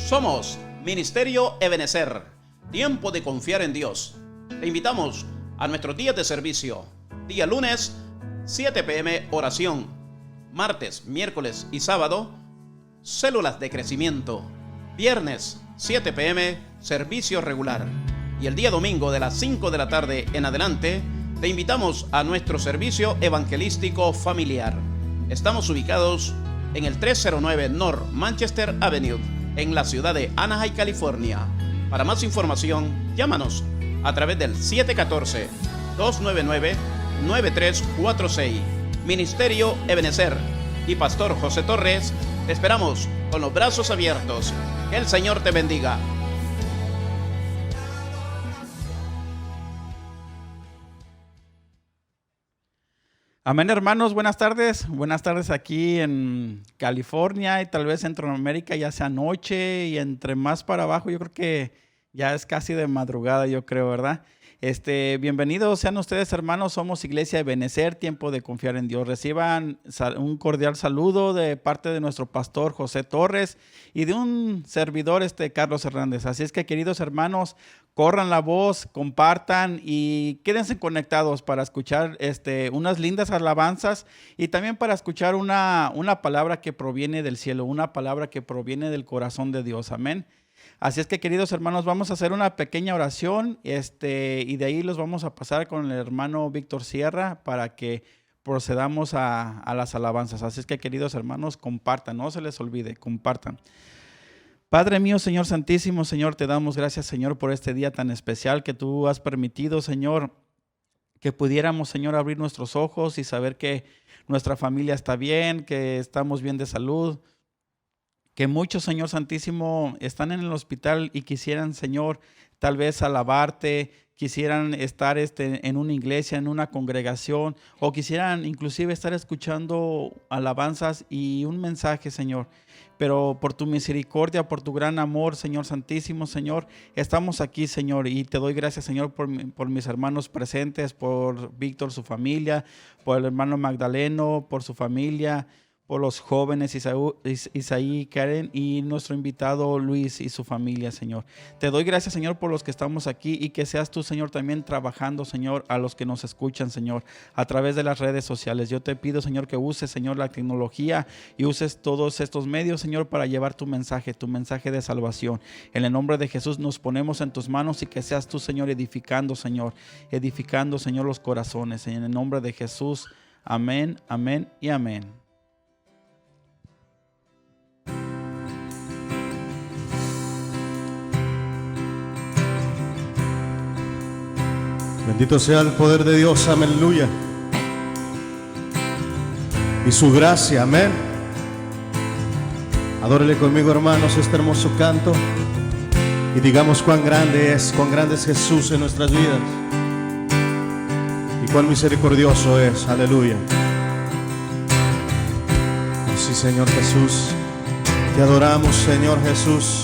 Somos Ministerio Ebenecer, tiempo de confiar en Dios. Te invitamos a nuestros días de servicio. Día lunes, 7 p.m. oración. Martes, miércoles y sábado, células de crecimiento. Viernes, 7 p.m. servicio regular. Y el día domingo de las 5 de la tarde en adelante, te invitamos a nuestro servicio evangelístico familiar. Estamos ubicados en el 309 North Manchester Avenue, en la ciudad de Anaheim, California. Para más información, llámanos a través del 714-299-9346. Ministerio Ebenecer y Pastor José Torres, te esperamos con los brazos abiertos. Que el Señor te bendiga. Amén, hermanos, buenas tardes. Buenas tardes aquí en California y tal vez Centroamérica, ya sea noche y entre más para abajo, yo creo que ya es casi de madrugada, yo creo, ¿verdad? Bienvenidos sean ustedes, hermanos. Somos Iglesia Ebenecer, tiempo de confiar en Dios. Reciban un cordial saludo de parte de nuestro pastor José Torres y de un servidor, Carlos Hernández. Así es que, queridos hermanos, corran la voz, compartan y quédense conectados para escuchar unas lindas alabanzas y también para escuchar una palabra que proviene del cielo, una palabra que proviene del corazón de Dios. Amén. Así es que, queridos hermanos, vamos a hacer una pequeña oración y de ahí los vamos a pasar con el hermano Víctor Sierra para que procedamos a las alabanzas. Así es que, queridos hermanos, compartan, no se les olvide, compartan. Padre mío, Señor Santísimo, Señor, te damos gracias, Señor, por este día tan especial que tú has permitido, Señor, que pudiéramos, Señor, abrir nuestros ojos y saber que nuestra familia está bien, que estamos bien de salud. Que muchos, Señor Santísimo, están en el hospital y quisieran, Señor, tal vez alabarte, quisieran estar en una iglesia, en una congregación, o quisieran inclusive estar escuchando alabanzas y un mensaje, Señor. Pero por tu misericordia, por tu gran amor, Señor Santísimo, Señor, estamos aquí, Señor, y te doy gracias, Señor, por mis hermanos presentes, por Víctor, su familia, por el hermano Magdaleno, por su familia, por los jóvenes Isaí, Karen y nuestro invitado Luis y su familia, Señor. Te doy gracias, Señor, por los que estamos aquí y que seas tú, Señor, también trabajando, Señor, a los que nos escuchan, Señor, a través de las redes sociales. Yo te pido, Señor, que uses, Señor, la tecnología y uses todos estos medios, Señor, para llevar tu mensaje de salvación. En el nombre de Jesús nos ponemos en tus manos y que seas tú, Señor, edificando, Señor, los corazones. En el nombre de Jesús, amén, amén y amén. Bendito sea el poder de Dios, aleluya. Y su gracia, amén. Adórele conmigo, hermanos, este hermoso canto. Y digamos cuán grande es Jesús en nuestras vidas. Y cuán misericordioso es, aleluya. Oh, sí, Señor Jesús. Te adoramos, Señor Jesús.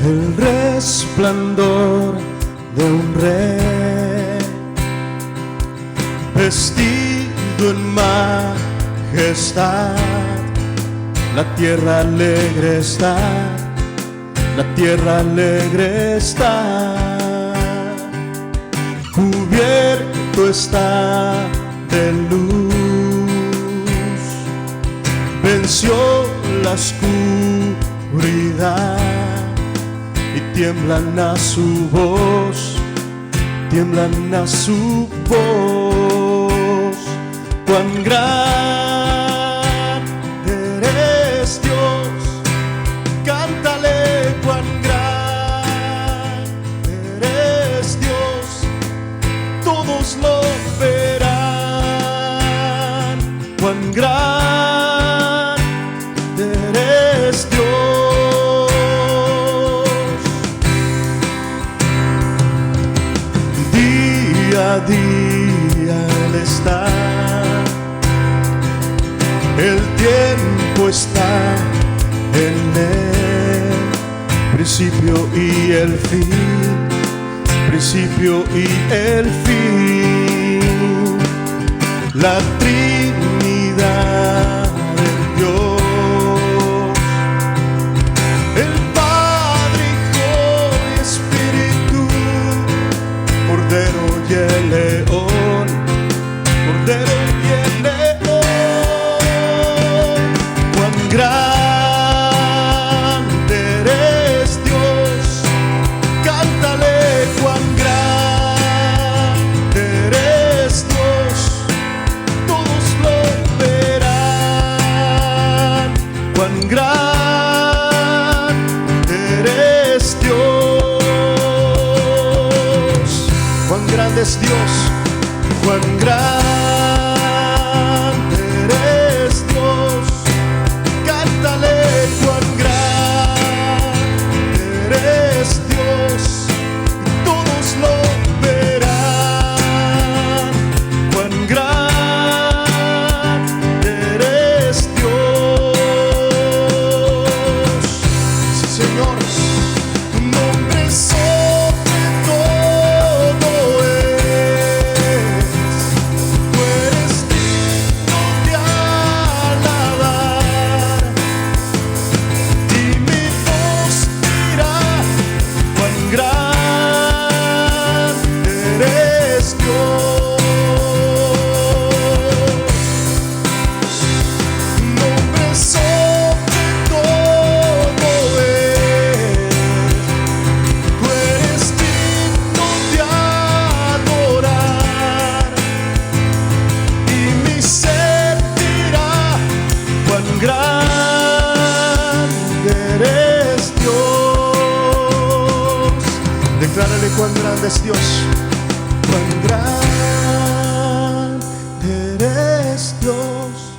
El resplandor de un rey, vestido en majestad, la tierra alegre está, la tierra alegre está, cubierto está de luz, venció la oscuridad. Y tiemblan a su voz, cuán grande eres Dios, cántale cuán grande eres Dios, todos lo verán, cuán grande eres Dios. Día a día Él está, el tiempo está en el principio y el fin, principio y el fin, la Trinidad de Dios, el Padre, Hijo y Espíritu, Cordero y el León, Cordero y el León. Cuán grande eres Dios, cántale, cuán grande eres Dios, todos lo verán. Cuán grande eres Dios, cuán grande es Dios, cuán grande eres Dios, cántale, cuán grande eres Dios, y todos lo verán. Cuán grande eres Dios, sí, Señor, tu nombre sobre todo es, tú eres digno de alabar, y mi voz dirá, cuán grande eres Dios. Tu nombre sobre todo es, tú eres digno de adorar, y mi ser dirá, cuán grande eres Dios. Declárale cuán grande es Dios, cuán grande eres Dios,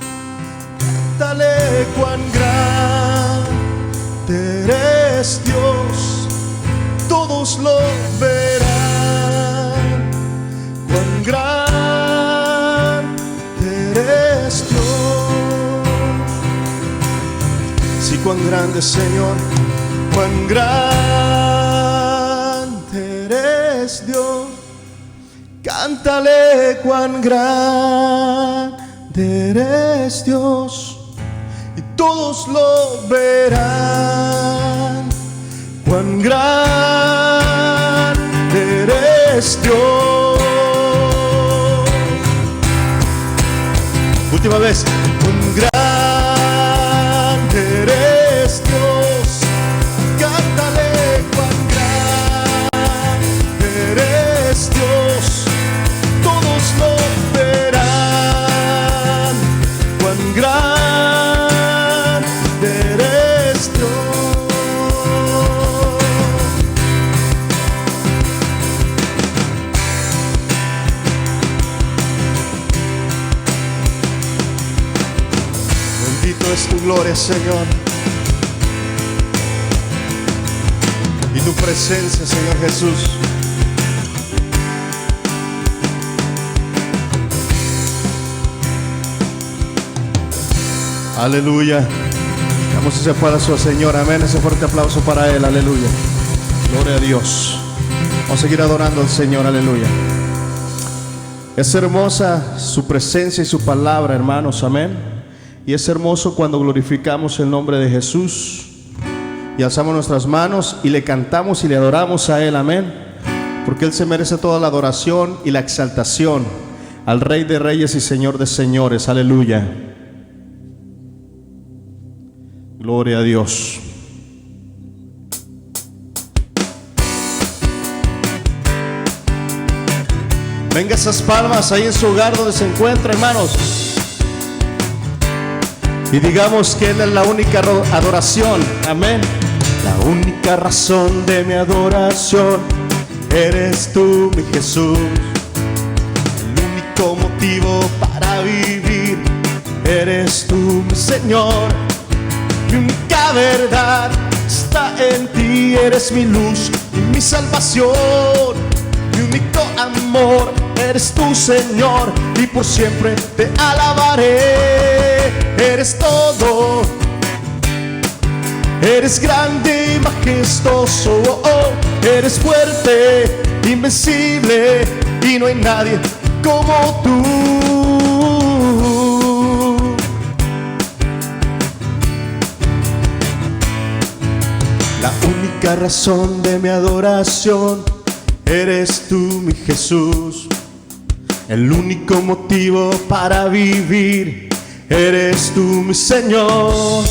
cántale, cuán grande eres Dios, todos lo verán. Cuán grande eres Dios, sí, cuán grande, Señor, cuán grande eres Dios, cántale, cuán grande eres Dios, y todos lo verán. Cuán grande eres Dios. Última vez. Cuán grande eres Dios, cántale, cuán grande eres Dios, todos lo verán. Cuán grande eres Dios. Bendito es tu gloria, Señor, y tu presencia, Señor Jesús. Aleluya. Damos ese aplauso al Señor, amén. Ese fuerte aplauso para Él, aleluya. Gloria a Dios. Vamos a seguir adorando al Señor, aleluya. Es hermosa su presencia y su palabra, hermanos, amén. Y es hermoso cuando glorificamos el nombre de Jesús y alzamos nuestras manos y le cantamos y le adoramos a Él, amén. Porque Él se merece toda la adoración y la exaltación al Rey de Reyes y Señor de Señores, aleluya. Gloria a Dios. Venga esas palmas ahí en su hogar donde se encuentra, hermanos. Y digamos que Él es la única adoración, amén. La única razón de mi adoración eres tú, mi Jesús. El único motivo para vivir eres tú, mi Señor. Mi única verdad está en ti, eres mi luz y mi salvación. Mi único amor eres tú, Señor, y por siempre te alabaré. Eres todo Eres grande y majestuoso, oh, oh. Eres fuerte, invencible, y no hay nadie como tú. La única razón de mi adoración eres tú, mi Jesús. El único motivo para vivir eres tú, mi Señor.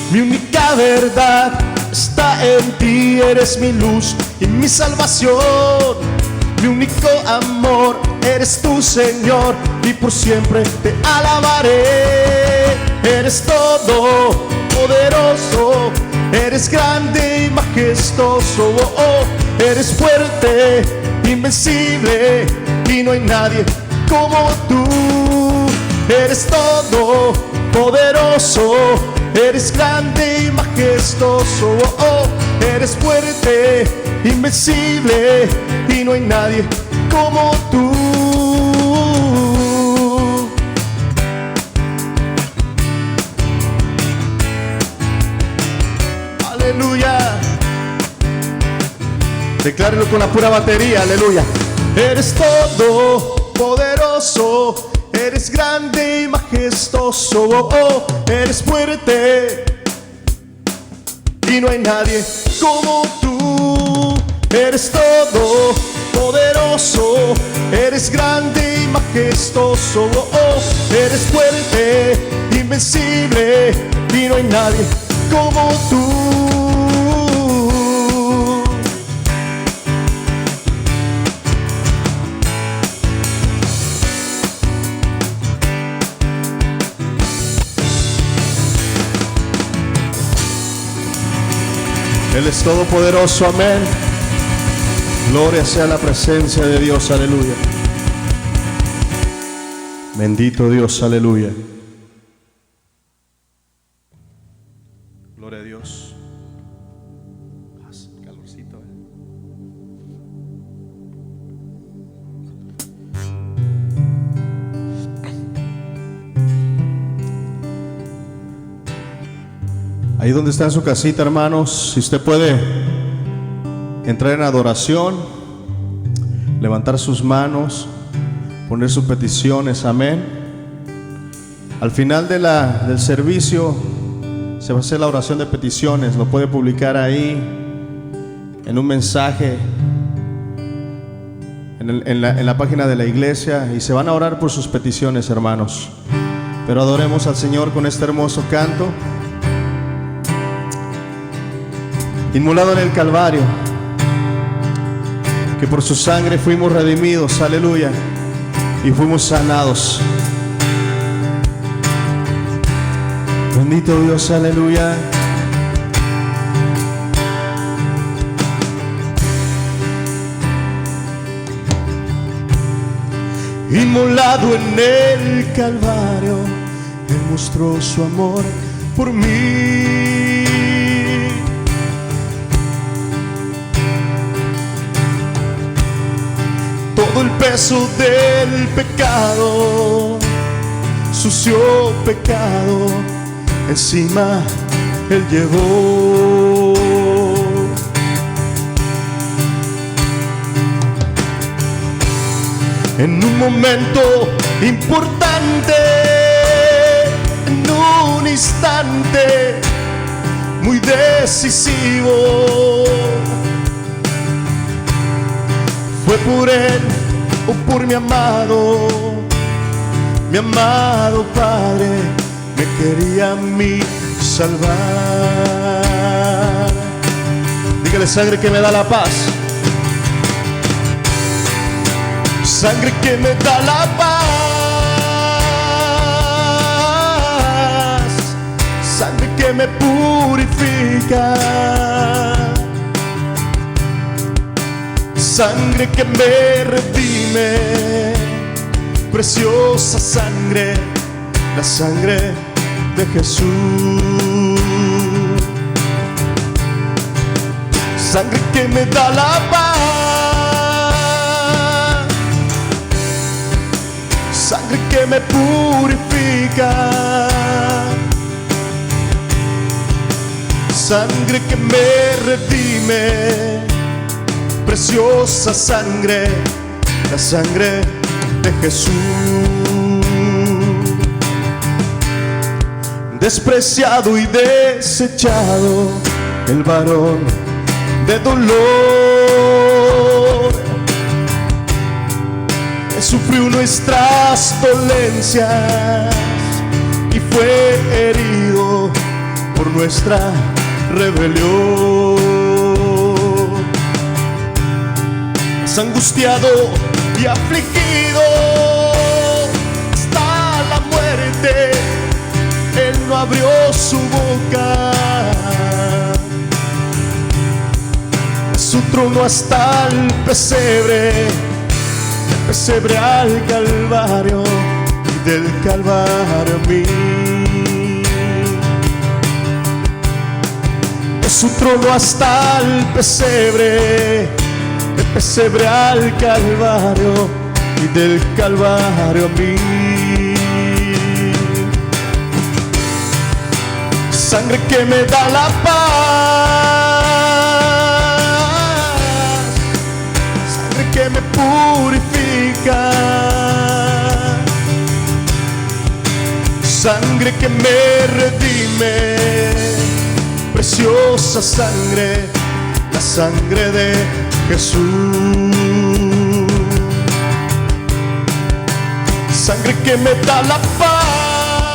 Mi única verdad está en ti, eres mi luz y mi salvación. Mi único amor eres tú, Señor, y por siempre te alabaré. Eres todo poderoso, eres grande y majestuoso, oh, oh. Eres fuerte, invencible, y no hay nadie como tú. Eres todo poderoso, eres grande y majestuoso, oh, oh. Eres fuerte, invencible, y no hay nadie como tú. Aleluya. Declárelo con la pura batería, aleluya. Eres todo poderoso, eres grande y majestuoso, oh, oh. Eres fuerte y no hay nadie como tú. Eres todo poderoso, eres grande y majestuoso, oh, oh. Eres fuerte, invencible, y no hay nadie como tú. Él es todopoderoso, amén. Gloria sea la presencia de Dios, aleluya. Bendito Dios, aleluya. Gloria a Dios. Calorcito, Ahí donde está en su casita, hermanos, si usted puede entrar en adoración, levantar sus manos, poner sus peticiones, amén. Al final del servicio se va a hacer la oración de peticiones, lo puede publicar ahí en un mensaje en la página de la iglesia, y se van a orar por sus peticiones, hermanos. Pero adoremos al Señor con este hermoso canto. Inmolado en el Calvario, que por su sangre fuimos redimidos, aleluya, y fuimos sanados. Bendito Dios, aleluya. Inmolado en el Calvario, Él mostró su amor por mí. Todo el peso del pecado, sucio pecado, encima Él llevó. En un momento importante, en un instante muy decisivo, fue por Él o por mi amado Padre, me quería a mí salvar. Dígale: sangre que me da la paz, sangre que me da la paz, sangre que me purifica, sangre que me redime, preciosa sangre, la sangre de Jesús. Sangre que me da la paz, sangre que me purifica, Sangre que me redime, preciosa sangre, la sangre de Jesús. Despreciado y desechado, el varón de dolor, que sufrió nuestras dolencias y fue herido por nuestra rebelión. Es angustiado y afligido hasta la muerte, Él no abrió su boca. De su trono hasta el pesebre al Calvario y del Calvario a mí. De su trono hasta el pesebre al Calvario y del Calvario a mí. Sangre que me da la paz, sangre que me purifica, sangre que me redime, preciosa sangre, la sangre de Jesús. Sangre que me da la paz,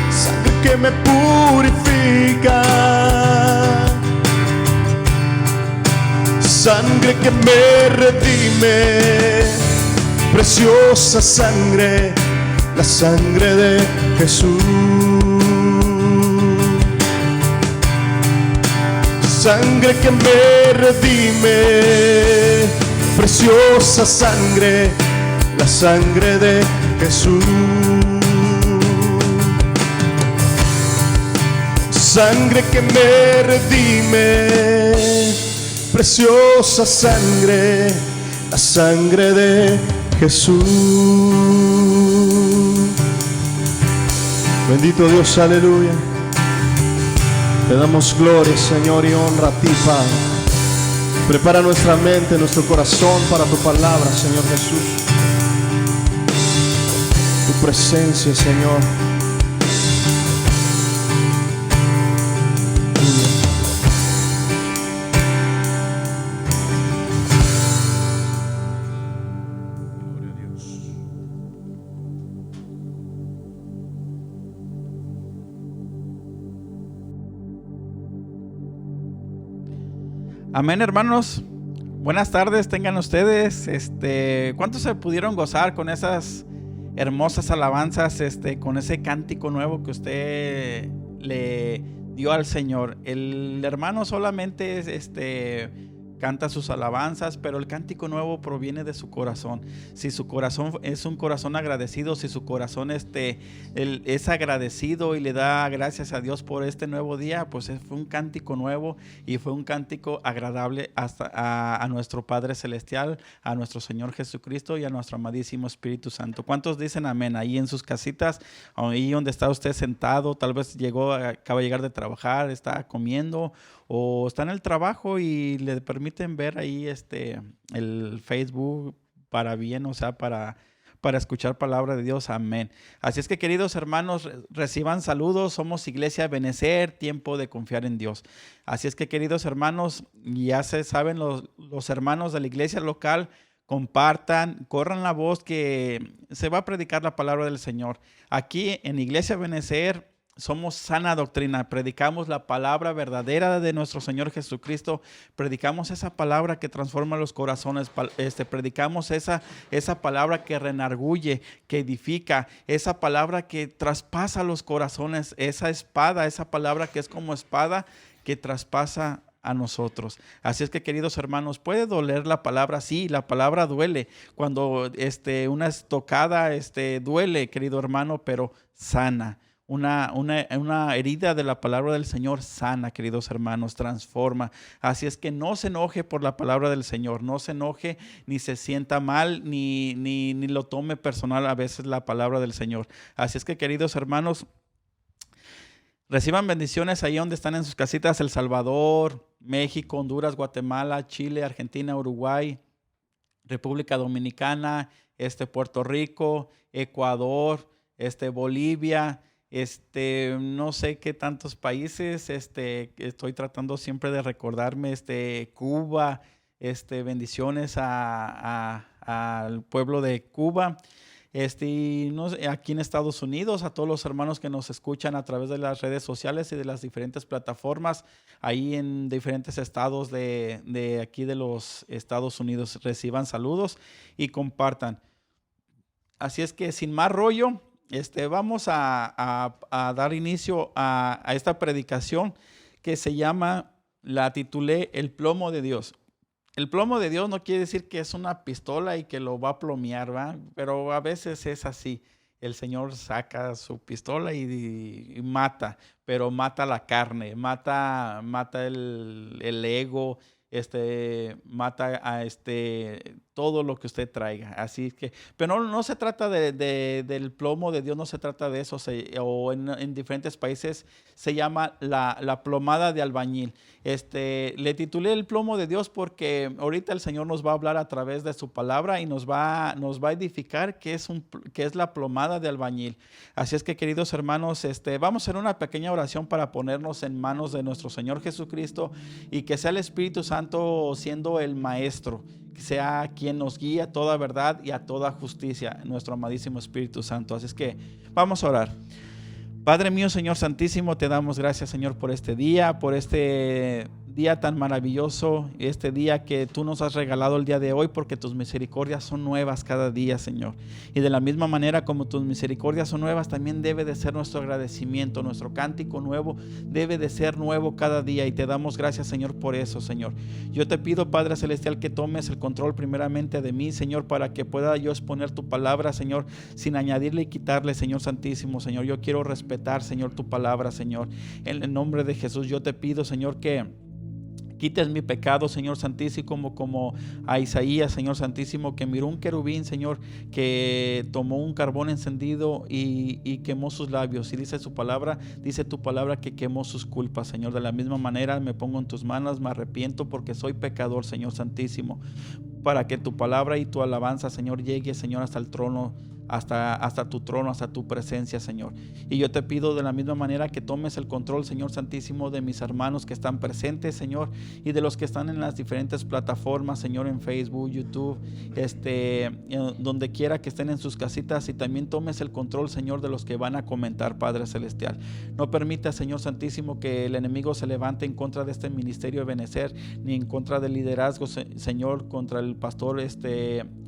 sangre que me purifica, sangre que me redime, preciosa sangre, la sangre de Jesús. Sangre que me redime, preciosa sangre, la sangre de Jesús. Sangre que me redime, preciosa sangre, la sangre de Jesús. Bendito Dios, aleluya. Te damos gloria, Señor, y honra a ti, Padre. Prepara nuestra mente, nuestro corazón para tu palabra, Señor Jesús. Tu presencia, Señor. Amén, hermanos. Buenas tardes tengan ustedes. ¿Cuántos se pudieron gozar con esas hermosas alabanzas, con ese cántico nuevo que usted le dio al Señor? El hermano solamente canta sus alabanzas, pero el cántico nuevo proviene de su corazón. Si su corazón es un corazón agradecido, si su corazón es agradecido y le da gracias a Dios por este nuevo día, pues fue un cántico nuevo y fue un cántico agradable a nuestro Padre Celestial, a nuestro Señor Jesucristo y a nuestro amadísimo Espíritu Santo. ¿Cuántos dicen amén? Ahí en sus casitas, ahí donde está usted sentado, tal vez acaba de llegar de trabajar, está comiendo o está en el trabajo y le permiten ver ahí el Facebook para bien, o sea, para escuchar palabra de Dios. Amén. Así es que, queridos hermanos, reciban saludos. Somos Iglesia Ebenecer, tiempo de confiar en Dios. Así es que, queridos hermanos, ya se saben los hermanos de la iglesia local, compartan, corran la voz que se va a predicar la palabra del Señor. Aquí en Iglesia Ebenecer somos sana doctrina, predicamos la palabra verdadera de nuestro Señor Jesucristo, predicamos esa palabra que transforma los corazones, predicamos esa palabra que renarguye, que edifica, esa palabra que traspasa los corazones, esa espada, esa palabra que es como espada que traspasa a nosotros. Así es que, queridos hermanos, puede doler la palabra, sí, la palabra duele. Cuando una estocada duele, querido hermano, pero sana. Una herida de la palabra del Señor sana, queridos hermanos, transforma. Así es que no se enoje por la palabra del Señor, no se enoje, ni se sienta mal, ni lo tome personal a veces la palabra del Señor. Así es que, queridos hermanos, Reciban bendiciones ahí donde están en sus casitas: El Salvador, México, Honduras, Guatemala, Chile, Argentina, Uruguay, República Dominicana, Puerto Rico, Ecuador, Bolivia, no sé qué tantos países, estoy tratando siempre de recordarme, Cuba, bendiciones al pueblo de Cuba. Y no sé, aquí en Estados Unidos, a todos los hermanos que nos escuchan a través de las redes sociales y de las diferentes plataformas, ahí en diferentes estados de aquí de los Estados Unidos, reciban saludos y compartan. Así es que sin más rollo, vamos a dar inicio a esta predicación que la titulé El plomo de Dios. El plomo de Dios no quiere decir que es una pistola y que lo va a plomear, ¿va? Pero a veces es así. El Señor saca su pistola y mata, pero mata la carne, mata el ego, mata a todo lo que usted traiga. Así que, pero no se trata del plomo de Dios, no se trata de eso. O en diferentes países se llama la plomada de albañil. Le titulé El plomo de Dios porque ahorita el Señor nos va a hablar a través de su palabra y nos va a edificar qué es la plomada de albañil. Así es que, queridos hermanos, vamos a hacer una pequeña oración para ponernos en manos de nuestro Señor Jesucristo y que sea el Espíritu Santo siendo el maestro, que sea quien nos guíe a toda verdad y a toda justicia, nuestro amadísimo Espíritu Santo. Así es que vamos a orar. Padre mío, Señor Santísimo, te damos gracias, Señor, por este día tan maravilloso, este día que tú nos has regalado el día de hoy, porque tus misericordias son nuevas cada día, Señor. Y de la misma manera como tus misericordias son nuevas, también debe de ser nuestro agradecimiento, nuestro cántico nuevo debe de ser nuevo cada día, y te damos gracias, Señor, por eso, Señor. Yo te pido, Padre Celestial, que tomes el control primeramente de mí, Señor, para que pueda yo exponer tu palabra, Señor, sin añadirle y quitarle, Señor Santísimo, Señor. Yo quiero respetar, Señor, tu palabra, Señor. En el nombre de Jesús, yo te pido, Señor, que quites mi pecado, Señor Santísimo, como a Isaías, Señor Santísimo, que miró un querubín, Señor, que tomó un carbón encendido y quemó sus labios. Y dice tu palabra que quemó sus culpas, Señor. De la misma manera me pongo en tus manos, me arrepiento porque soy pecador, Señor Santísimo, para que tu palabra y tu alabanza, Señor, llegue, Señor, hasta el trono, hasta tu trono, hasta tu presencia, Señor. Y yo te pido de la misma manera que tomes el control, Señor Santísimo, de mis hermanos que están presentes, Señor, y de los que están en las diferentes plataformas, Señor, en Facebook, YouTube, donde quiera que estén en sus casitas, y también tomes el control, Señor, de los que van a comentar, Padre Celestial. No permita, Señor Santísimo, que el enemigo se levante en contra de este ministerio Ebenecer, ni en contra del liderazgo, Señor, contra el pastor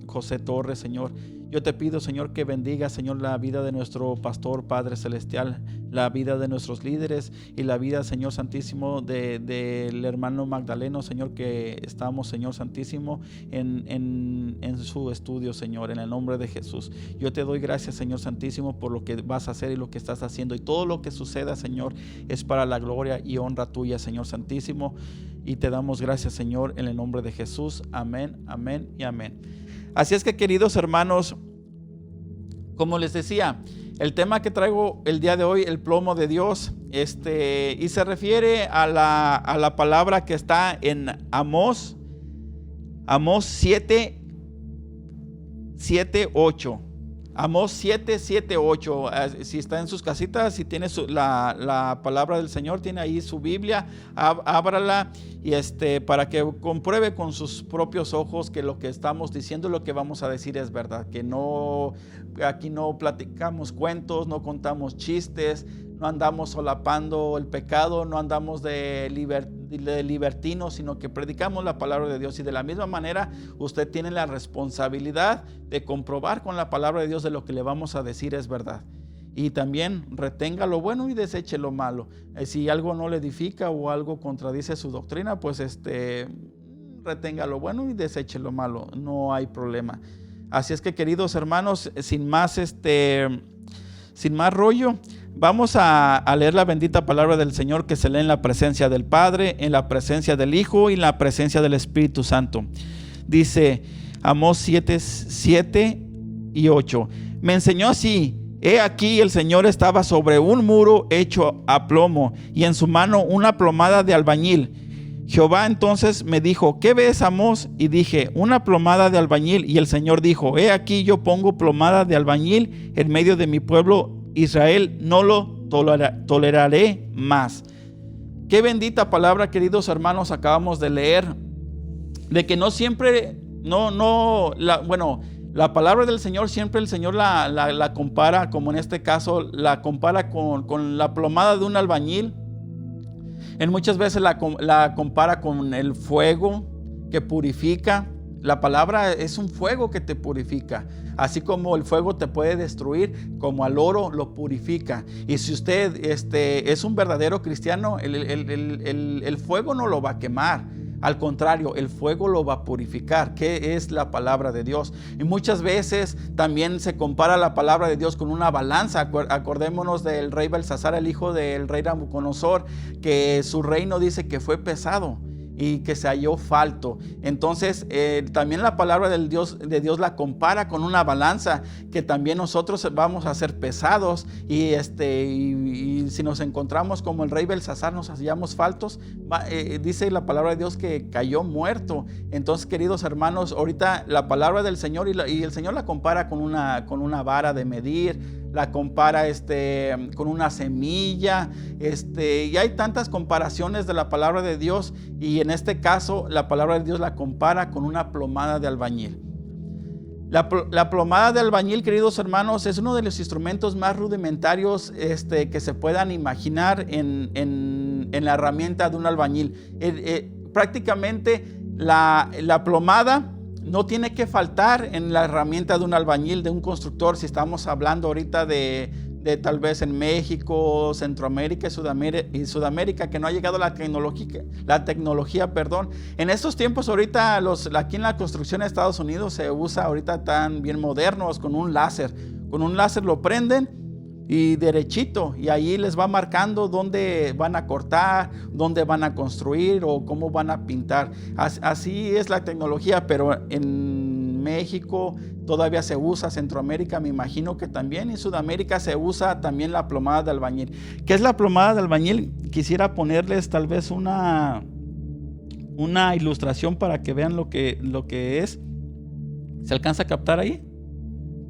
José Torres, Señor. Yo te pido, Señor, que bendiga, Señor, la vida de nuestro pastor, Padre Celestial, la vida de nuestros líderes y la vida, Señor Santísimo, del hermano Magdaleno, Señor, que estamos, Señor Santísimo, en su estudio, Señor, en el nombre de Jesús. Yo te doy gracias, Señor Santísimo, por lo que vas a hacer y lo que estás haciendo. Y todo lo que suceda, Señor, es para la gloria y honra tuya, Señor Santísimo. Y te damos gracias, Señor, en el nombre de Jesús. Amén, amén y amén. Así es que, queridos hermanos, como les decía, el tema que traigo el día de hoy, el plomo de Dios, y se refiere a la palabra que está en Amós 7, 8. Amós 7, 7, 8. Si está en sus casitas, si tiene la palabra del Señor, tiene ahí su Biblia, ábrala y para que compruebe con sus propios ojos que lo que estamos diciendo, lo que vamos a decir es verdad, que aquí no platicamos cuentos, no contamos chistes, no andamos solapando el pecado, no andamos de libertinos, sino que predicamos la palabra de Dios. Y de la misma manera usted tiene la responsabilidad de comprobar con la palabra de Dios de lo que le vamos a decir es verdad. Y también retenga lo bueno y deseche lo malo. Si algo no le edifica o algo contradice su doctrina, pues retenga lo bueno y deseche lo malo. No hay problema. Así es que, queridos hermanos, sin más rollo, vamos a leer la bendita palabra del Señor, que se lee en la presencia del Padre, en la presencia del Hijo y en la presencia del Espíritu Santo. Dice Amós 7, 7 y 8. Me enseñó así He aquí el Señor estaba sobre un muro hecho a plomo, y en su mano una plomada de albañil. Jehová entonces me dijo: ¿qué ves, Amós? Y dije: una plomada de albañil. Y el Señor dijo: he aquí yo pongo plomada de albañil en medio de mi pueblo Israel, no lo toleraré más. Qué bendita palabra, queridos hermanos, acabamos de leer, de que no siempre, la palabra del Señor, siempre el Señor la compara, como en este caso, la compara con la plomada de un albañil. En muchas veces la compara con el fuego que purifica. La palabra es un fuego que te purifica. Así como el fuego te puede destruir, como al oro lo purifica. Y si usted es un verdadero cristiano, el fuego no lo va a quemar. Al contrario, el fuego lo va a purificar, que es la palabra de Dios. Y muchas veces también se compara la palabra de Dios con una balanza. Acordémonos del rey Belsasar, el hijo del rey Nabucodonosor, que su reino dice que fue pesado y que se halló falto. Entonces también la palabra de Dios la compara con una balanza, que también nosotros vamos a ser pesados, y si nos encontramos como el rey Belsasar, nos hallamos faltos, dice la palabra de Dios que cayó muerto. Entonces, queridos hermanos, ahorita la palabra del Señor y el Señor la compara con una vara de medir, la compara con una semilla, y hay tantas comparaciones de la palabra de Dios, y en este caso la palabra de Dios la compara con una plomada de albañil. La plomada de albañil, queridos hermanos, es uno de los instrumentos más rudimentarios que se puedan imaginar en la herramienta de un albañil. Prácticamente la plomada no tiene que faltar en la herramienta de un albañil, de un constructor. Si estamos hablando ahorita de tal vez en México, Centroamérica y Sudamérica, que no ha llegado la tecnología. En estos tiempos ahorita aquí en la construcción de Estados Unidos se usa ahorita tan bien modernos, con un láser. Con un láser lo prenden y derechito, y ahí les va marcando dónde van a cortar, dónde van a construir o cómo van a pintar. Así es la tecnología, pero en México todavía se usa, Centroamérica me imagino que también, en Sudamérica se usa también la plomada de albañil. ¿Qué es la plomada de albañil? Quisiera ponerles tal vez una ilustración para que vean lo que es. ¿Se alcanza a captar ahí?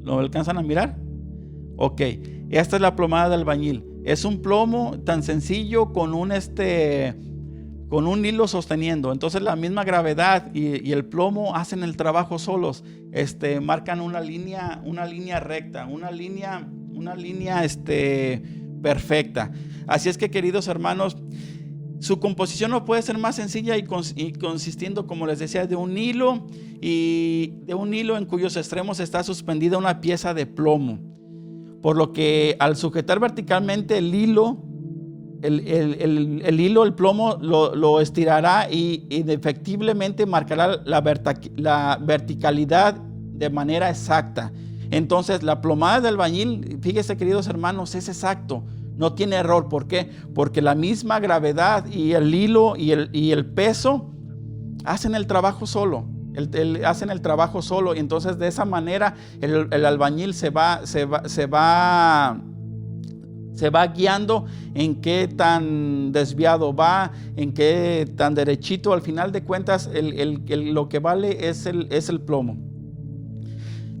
¿Lo alcanzan a mirar? Ok, esta es la plomada de albañil. Es un plomo tan sencillo con un hilo sosteniendo. Entonces la misma gravedad y el plomo hacen el trabajo solos. Marcan una línea recta, una línea perfecta. Así es que, queridos hermanos, su composición no puede ser más sencilla y consistiendo, como les decía, de un hilo en cuyos extremos está suspendida una pieza de plomo. Por lo que al sujetar verticalmente el hilo, el plomo lo estirará y indefectiblemente marcará la verticalidad de manera exacta. Entonces la plomada de albañil, fíjese, queridos hermanos, es exacto, no tiene error. ¿Por qué? Porque la misma gravedad y el hilo y el peso hacen el trabajo solo. Hacen el trabajo solo, y entonces de esa manera el albañil se va guiando en qué tan desviado va, en qué tan derechito. Al final de cuentas lo que vale es el plomo.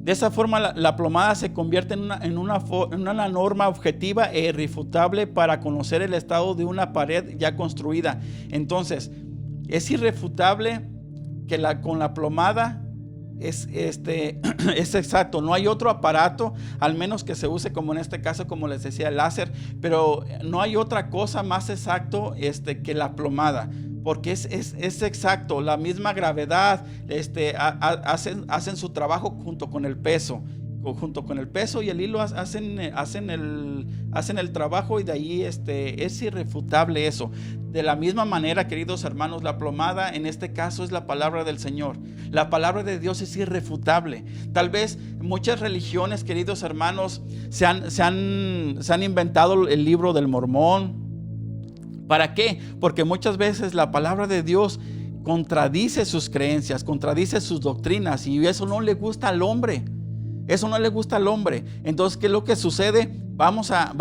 De esa forma la plomada se convierte en una norma objetiva e irrefutable para conocer el estado de una pared ya construida. Entonces es irrefutable que con la plomada es exacto. No hay otro aparato, al menos que se use, como en este caso, como les decía, el láser, pero no hay otra cosa más exacto que la plomada, porque es exacto. La misma gravedad hacen su trabajo junto con el peso. Y el hilo hacen el trabajo, y de ahí es irrefutable eso. De la misma manera, queridos hermanos, la plomada en este caso es la palabra del Señor. La palabra de Dios es irrefutable. Tal vez muchas religiones, queridos hermanos, se han inventado el libro del Mormón. ¿Para qué? Porque muchas veces la palabra de Dios contradice sus creencias, contradice sus doctrinas, y eso no le gusta al hombre. Eso no le gusta al hombre. Entonces, ¿qué es lo que sucede? Vamos a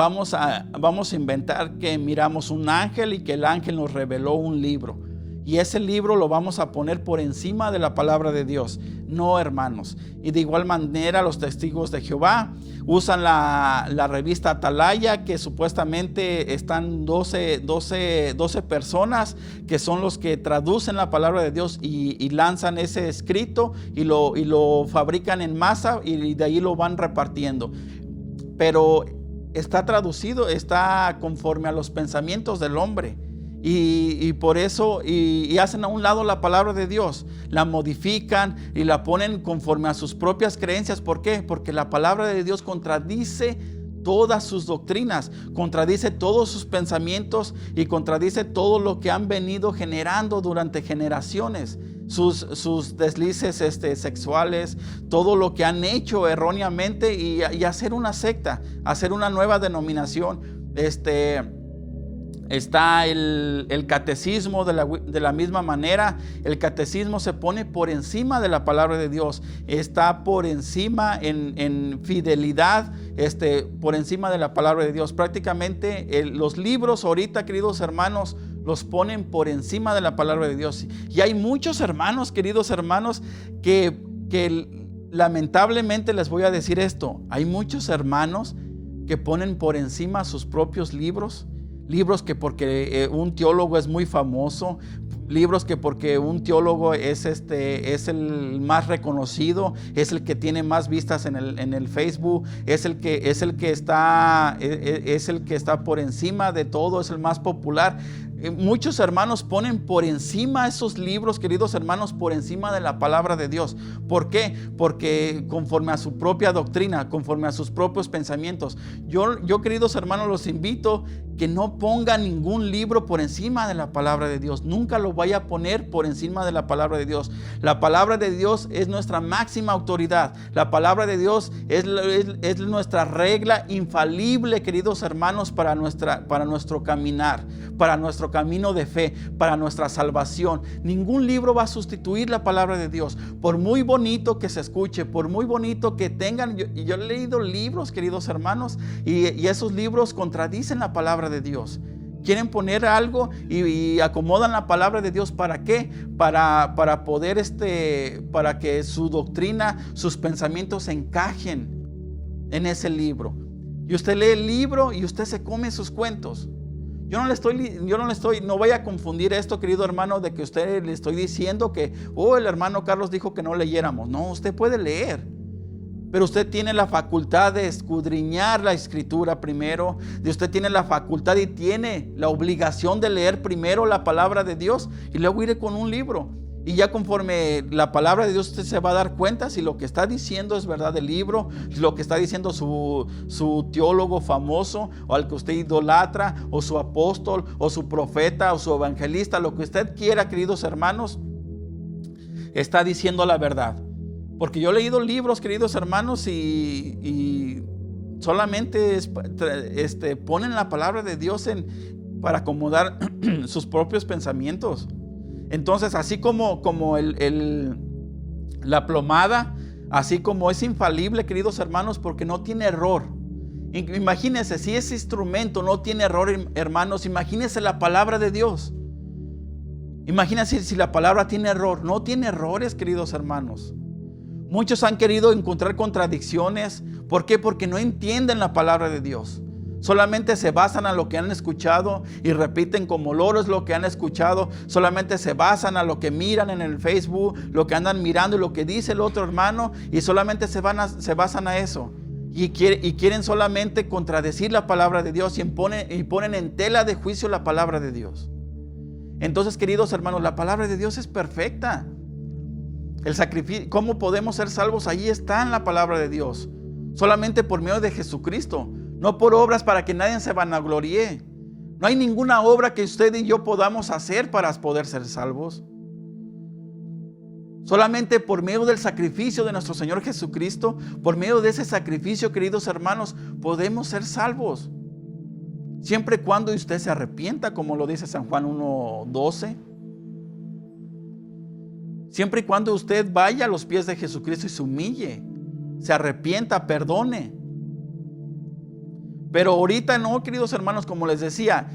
inventar que miramos un ángel y que el ángel nos reveló un libro. Y ese libro lo vamos a poner por encima de la palabra de Dios. No, hermanos. Y de igual manera los testigos de Jehová usan la revista Atalaya, que supuestamente están 12 personas que son los que traducen la palabra de Dios y lanzan ese escrito y lo fabrican en masa y de ahí lo van repartiendo. Pero está traducido, está conforme a los pensamientos del hombre. Y por eso y hacen a un lado la palabra de Dios, la modifican y la ponen conforme a sus propias creencias. ¿Por qué? Porque la palabra de Dios contradice todas sus doctrinas, contradice todos sus pensamientos y contradice todo lo que han venido generando durante generaciones, sus deslices sexuales, todo lo que han hecho erróneamente y hacer una secta, hacer una nueva denominación. Está el catecismo de la misma manera. El catecismo se pone por encima de la palabra de Dios. Está por encima en fidelidad, por encima de la palabra de Dios. Prácticamente los libros ahorita, queridos hermanos, los ponen por encima de la palabra de Dios. Y hay muchos hermanos, queridos hermanos, que lamentablemente les voy a decir esto. Hay muchos hermanos que ponen por encima sus propios libros que porque un teólogo es muy famoso, libros que porque un teólogo es el más reconocido, es el que tiene más vistas en el Facebook, es el que está por encima de todo, es el más popular. Muchos hermanos ponen por encima esos libros, queridos hermanos, por encima de la palabra de Dios. ¿Por qué? Porque conforme a su propia doctrina, conforme a sus propios pensamientos. Yo, queridos hermanos, los invito que no pongan ningún libro por encima de la palabra de Dios. Nunca lo vaya a poner por encima de la palabra de Dios. La palabra de Dios es nuestra máxima autoridad. La palabra de Dios es nuestra regla infalible, queridos hermanos, para nuestro caminar, para nuestro camino de fe, para nuestra salvación. Ningún libro va a sustituir la palabra de Dios. Por muy bonito que se escuche, por muy bonito que tengan. Yo he leído libros, queridos hermanos, y esos libros contradicen la palabra de Dios. Quieren poner algo y acomodan la palabra de Dios. ¿Para qué? Para poder para que su doctrina, sus pensamientos encajen en ese libro. Y usted lee el libro y usted se come sus cuentos. No vaya a confundir esto, querido hermano, de que usted le estoy diciendo que el hermano Carlos dijo que no leyéramos. No, usted puede leer. Pero usted tiene la facultad de escudriñar la escritura primero. Usted tiene la facultad y tiene la obligación de leer primero la palabra de Dios y luego ir con un libro. Y ya conforme la palabra de Dios, usted se va a dar cuenta si lo que está diciendo es verdad del libro, si lo que está diciendo su teólogo famoso, o al que usted idolatra, o su apóstol, o su profeta, o su evangelista, lo que usted quiera, queridos hermanos, está diciendo la verdad. Porque yo he leído libros, queridos hermanos, y solamente ponen la palabra de Dios para acomodar sus propios pensamientos. Entonces, así como la plomada, así como es infalible, queridos hermanos, porque no tiene error. Imagínense, si ese instrumento no tiene error, hermanos, imagínense la palabra de Dios. Imagínense si la palabra tiene error. No tiene errores, queridos hermanos. Muchos han querido encontrar contradicciones. ¿Por qué? Porque no entienden la palabra de Dios. Solamente se basan a lo que han escuchado y repiten como loros lo que han escuchado. Solamente se basan a lo que miran en el Facebook, lo que andan mirando y lo que dice el otro hermano, y solamente se basan a eso. Y quieren solamente contradecir la palabra de Dios y ponen en tela de juicio la palabra de Dios. Entonces, queridos hermanos, la palabra de Dios es perfecta. El sacrificio, ¿cómo podemos ser salvos? Ahí está en la palabra de Dios. Solamente por medio de Jesucristo. No por obras para que nadie se vanaglorie. No hay ninguna obra que usted y yo podamos hacer para poder ser salvos. Solamente por medio del sacrificio de nuestro Señor Jesucristo, por medio de ese sacrificio, queridos hermanos, podemos ser salvos. Siempre y cuando usted se arrepienta, como lo dice San Juan 1:12. Siempre y cuando usted vaya a los pies de Jesucristo y se humille. se arrepienta, perdone. Pero ahorita no, queridos hermanos, como les decía,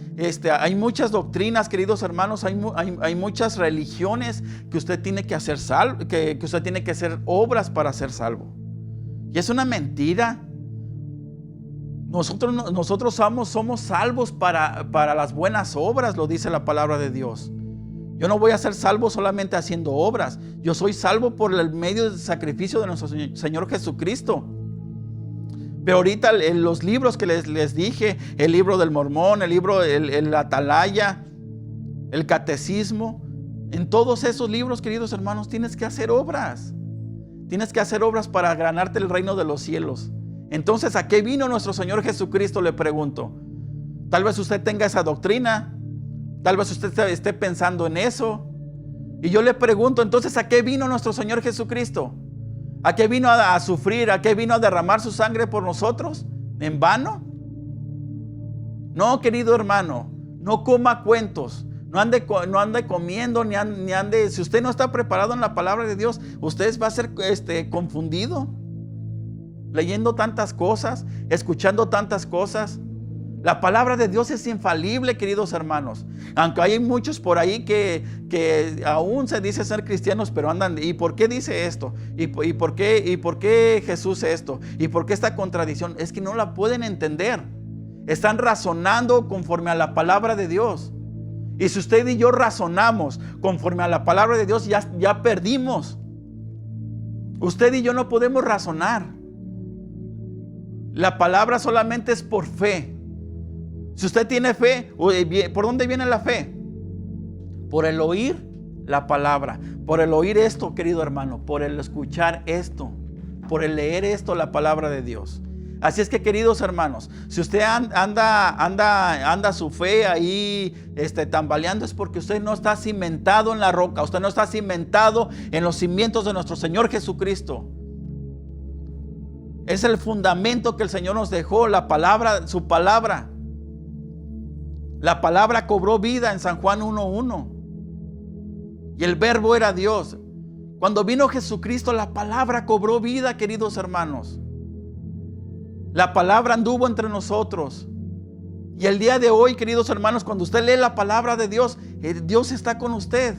hay muchas doctrinas, queridos hermanos, hay muchas religiones que usted tiene que hacer salvo, que usted tiene que hacer obras para ser salvo. Y es una mentira. Nosotros somos salvos para las buenas obras, lo dice la palabra de Dios. Yo no voy a ser salvo solamente haciendo obras. Yo soy salvo por el medio del sacrificio de nuestro Señor Jesucristo. Pero ahorita los libros que les dije, el libro del Mormón, el libro, el Atalaya, el Catecismo, en todos esos libros, queridos hermanos, tienes que hacer obras. Tienes que hacer obras para ganarte el reino de los cielos. Entonces, ¿a qué vino nuestro Señor Jesucristo? Le pregunto. Tal vez usted tenga esa doctrina. Tal vez usted esté pensando en eso. Y yo le pregunto, entonces, ¿a qué vino nuestro Señor Jesucristo? ¿A qué vino a sufrir? ¿A qué vino a derramar su sangre por nosotros? ¿En vano? No, querido hermano, no coma cuentos. No ande comiendo, ni ande. Si usted no está preparado en la palabra de Dios, usted va a ser confundido. Leyendo tantas cosas, escuchando tantas cosas. La palabra de Dios es infalible, queridos hermanos. Aunque hay muchos por ahí que aún se dice ser cristianos, pero andan, ¿y por qué dice esto? ¿Y por qué Jesús esto? ¿Y por qué esta contradicción? Es que no la pueden entender. Están razonando conforme a la palabra de Dios. Y si usted y yo razonamos conforme a la palabra de Dios, ya perdimos. Usted y yo no podemos razonar. La palabra solamente es por fe. Si usted tiene fe, ¿por dónde viene la fe? Por el oír la palabra, por el oír esto, querido hermano, por el escuchar esto, por el leer esto, la palabra de Dios. Así es que, queridos hermanos, si usted anda su fe ahí tambaleando, es porque usted no está cimentado en la roca, usted no está cimentado en los cimientos de nuestro Señor Jesucristo. Es el fundamento que el Señor nos dejó, la palabra, su palabra. La palabra cobró vida en San Juan 1:1. Y el verbo era Dios. Cuando vino Jesucristo, la palabra cobró vida, queridos hermanos. La palabra anduvo entre nosotros. Y el día de hoy, queridos hermanos, cuando usted lee la palabra de Dios, Dios está con usted.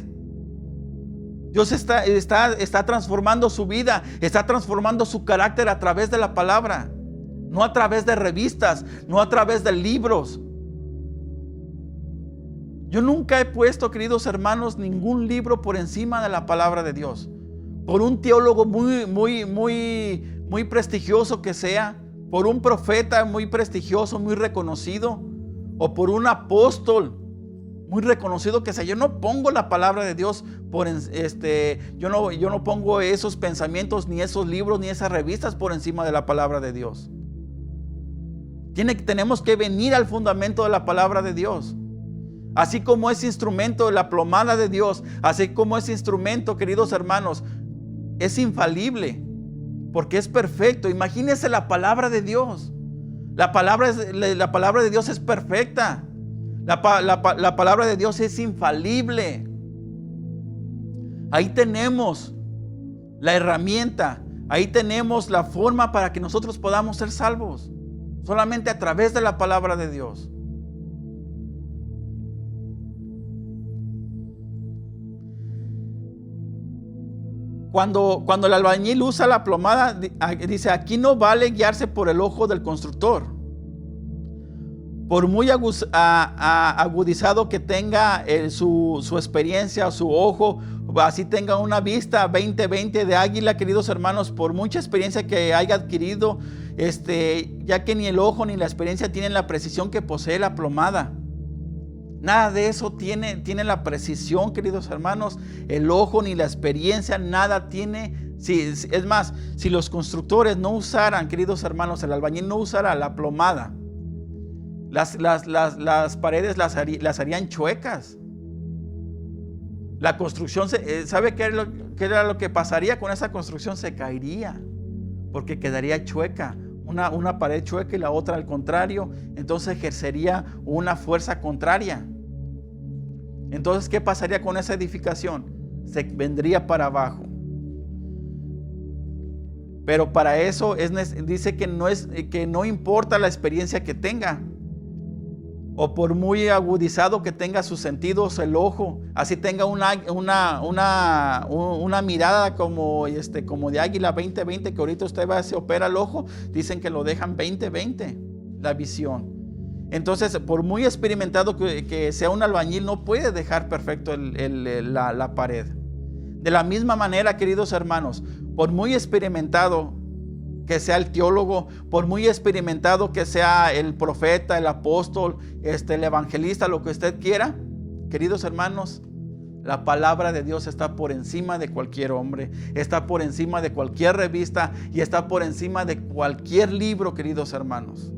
Dios está transformando su vida, está transformando su carácter a través de la palabra. No a través de revistas, no a través de libros. Yo nunca he puesto, queridos hermanos, ningún libro por encima de la palabra de Dios. Por un teólogo muy prestigioso que sea, por un profeta muy prestigioso, muy reconocido, o por un apóstol muy reconocido que sea. Yo no pongo la palabra de Dios yo no pongo esos pensamientos, ni esos libros, ni esas revistas por encima de la palabra de Dios. Tenemos que venir al fundamento de la palabra de Dios. Así como ese instrumento, la plomada de Dios, así como ese instrumento, queridos hermanos, es infalible, porque es perfecto. Imagínense la palabra de Dios. La palabra de Dios es perfecta. La palabra de Dios es infalible. Ahí tenemos la herramienta, ahí tenemos la forma para que nosotros podamos ser salvos. Solamente a través de la palabra de Dios. Cuando el albañil usa la plomada, dice, aquí no vale guiarse por el ojo del constructor. Por muy agudizado que tenga su experiencia, su ojo, así tenga una vista 20/20 de águila, queridos hermanos, por mucha experiencia que haya adquirido, ya que ni el ojo ni la experiencia tienen la precisión que posee la plomada. Nada de eso tiene la precisión, queridos hermanos. El ojo ni la experiencia, nada tiene. Es más, si los constructores no usaran, queridos hermanos, el albañil no usara la plomada, las paredes las harían chuecas. La construcción, ¿sabe qué era lo que pasaría con esa construcción? Se caería, porque quedaría chueca. Una pared chueca y la otra al contrario, entonces ejercería una fuerza contraria. Entonces, ¿qué pasaría con esa edificación? Se vendría para abajo. Pero para eso dice que no importa la experiencia que tenga, o por muy agudizado que tenga sus sentidos, el ojo, así tenga una mirada como de águila 20/20, que ahorita usted se opera el ojo, dicen que lo dejan 20/20 la visión. Entonces, por muy experimentado que sea un albañil, no puede dejar perfecto la pared. De la misma manera, queridos hermanos, por muy experimentado que sea el teólogo, por muy experimentado que sea el profeta, el apóstol, el evangelista, lo que usted quiera, queridos hermanos, la palabra de Dios está por encima de cualquier hombre, está por encima de cualquier revista y está por encima de cualquier libro, queridos hermanos.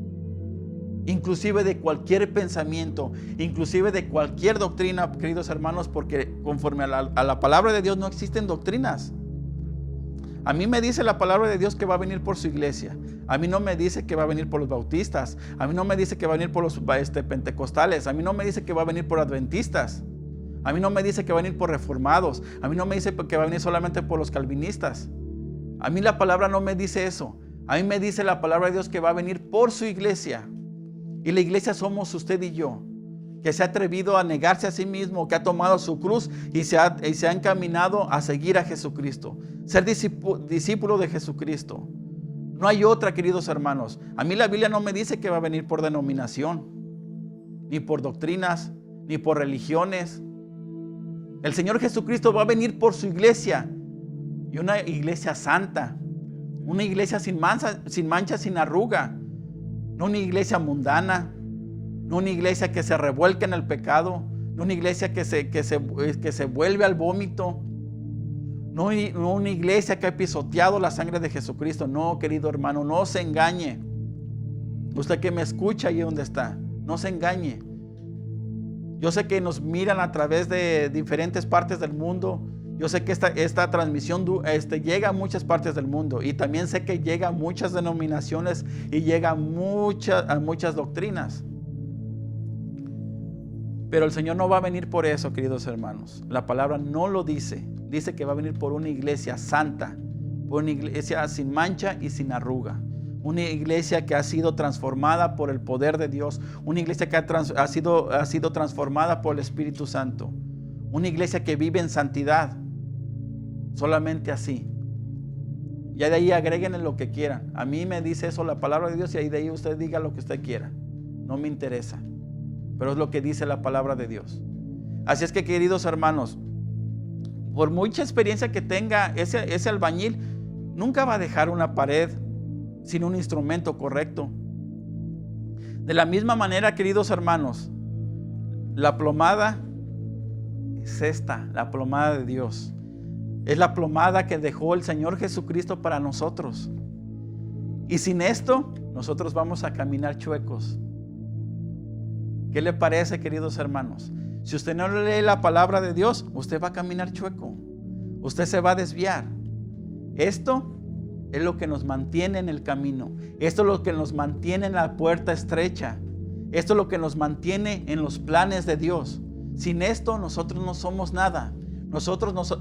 Inclusive de cualquier pensamiento, inclusive de cualquier doctrina, queridos hermanos, porque conforme a la palabra de Dios no existen doctrinas. A mí me dice la palabra de Dios que va a venir por su iglesia. A mí no me dice que va a venir por los bautistas. A mí no me dice que va a venir por los pentecostales. A mí no me dice que va a venir por adventistas. A mí no me dice que va a venir por reformados. A mí no me dice que va a venir solamente por los calvinistas. A mí la palabra no me dice eso. A mí me dice la palabra de Dios que va a venir por su iglesia. Y la iglesia somos usted y yo, que se ha atrevido a negarse a sí mismo, que ha tomado su cruz y se ha encaminado a seguir a Jesucristo, ser discípulo de Jesucristo. No hay otra, queridos hermanos. A mí la Biblia no me dice que va a venir por denominación, ni por doctrinas, ni por religiones. El Señor Jesucristo va a venir por su iglesia, y una iglesia santa, una iglesia sin mancha, sin arruga, no una iglesia mundana, no una iglesia que se revuelca en el pecado, no una iglesia que se vuelve al vómito, no una iglesia que ha pisoteado la sangre de Jesucristo. No, querido hermano, no se engañe. Usted que me escucha ahí donde está, no se engañe. Yo sé que nos miran a través de diferentes partes del mundo. Yo sé que esta transmisión llega a muchas partes del mundo, y también sé que llega a muchas denominaciones y llega a muchas doctrinas. Pero el Señor no va a venir por eso, queridos hermanos. La palabra no lo dice. Dice que va a venir por una iglesia santa, por una iglesia sin mancha y sin arruga. Una iglesia que ha sido transformada por el poder de Dios. Una iglesia que ha sido transformada por el Espíritu Santo. Una iglesia que vive en santidad. Solamente así. Ya de ahí agréguenle lo que quieran. A mí me dice eso la palabra de Dios, y de ahí usted diga lo que usted quiera. No me interesa. Pero es lo que dice la palabra de Dios. Así es que, queridos hermanos, por mucha experiencia que tenga ese albañil, nunca va a dejar una pared sin un instrumento correcto. De la misma manera, queridos hermanos, la plomada es la plomada de Dios. Es la plomada que dejó el Señor Jesucristo para nosotros. Y sin esto, nosotros vamos a caminar chuecos. ¿Qué le parece, queridos hermanos? Si usted no lee la palabra de Dios, usted va a caminar chueco. Usted se va a desviar. Esto es lo que nos mantiene en el camino. Esto es lo que nos mantiene en la puerta estrecha. Esto es lo que nos mantiene en los planes de Dios. Sin esto, nosotros no somos nada.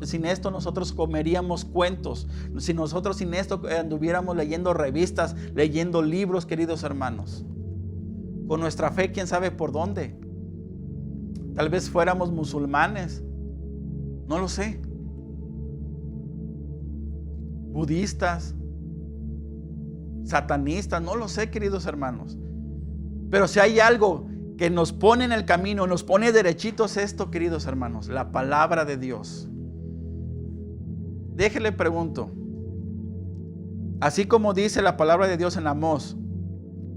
Sin esto nosotros comeríamos cuentos. Sin esto anduviéramos leyendo revistas, leyendo libros, queridos hermanos. Con nuestra fe, quién sabe por dónde. Tal vez fuéramos musulmanes. No lo sé. Budistas. Satanistas. No lo sé, queridos hermanos. Pero si hay algo que nos pone en el camino, nos pone derechitos, esto, queridos hermanos, la palabra de Dios. Déjele pregunto, así como dice la palabra de Dios en Amós,